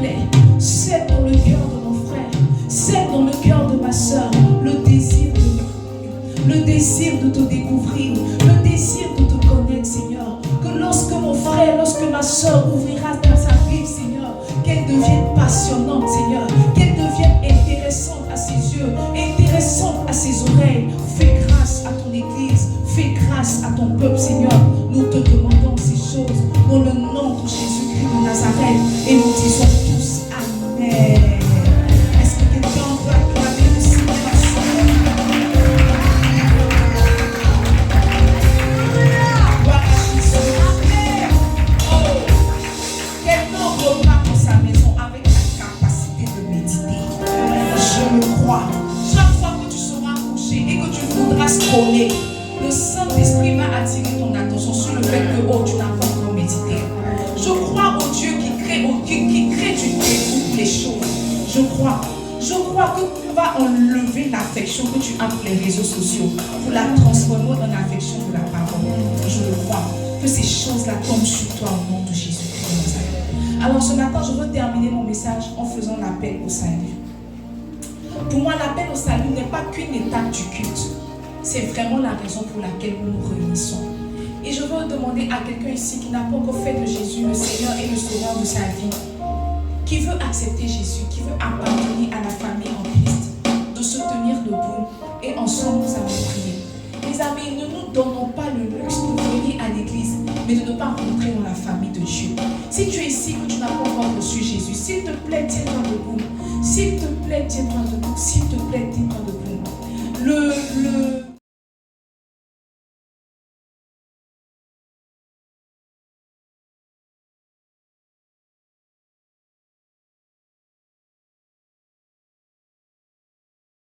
plaît. Sème dans le cœur de mon frère, sème dans le cœur de ma soeur le désir de te découvrir, le désir de te connaître, Seigneur. Que lorsque mon frère, lorsque ma soeur ouvrira sa Bible, Seigneur, qu'elle devienne passionnante, Seigneur, qu'elle devienne intéressante à ses yeux, intéressante à ses oreilles. Fais grâce à ton Église, fais grâce à ton peuple, Seigneur. Nous te demandons ces choses dans le nom de Jésus-Christ de Nazareth et nous disons tous Amen. Est-ce que quelqu'un peut acclamer le Seigneur? Gloire à Jésus. Amen. Oh, quelqu'un repart dans sa maison avec la capacité de méditer. Je le crois. Chaque fois que tu seras couché et que tu voudras scroller, le Saint-Esprit va attirer ton attention sur le fait que oh, tu n'as pas encore médité. Je crois au Dieu qui crée du dégoût les choses. Je crois que tu vas enlever l'affection que tu as pour les réseaux sociaux pour la transformer en affection de la parole. Je le crois que ces choses-là tombent sur toi au nom de Jésus-Christ. Alors ce matin, je veux terminer mon message en faisant l'appel au salut. Pour moi, l'appel au salut n'est pas qu'une étape du culte. C'est vraiment la raison pour laquelle nous nous réunissons. Et je veux demander à quelqu'un ici qui n'a pas encore fait de Jésus le Seigneur et le Sauveur de sa vie, qui veut accepter Jésus, qui veut appartenir à la famille en Christ, de se tenir debout et ensemble nous allons prier. Mes amis, ne nous donnons pas le luxe de venir à l'église, mais de ne pas rentrer dans la famille de Dieu. Si tu es ici que tu n'as pas encore reçu Jésus, s'il te plaît, tiens-toi debout. S'il te plaît, tiens-toi debout. S'il te plaît, tiens-toi debout.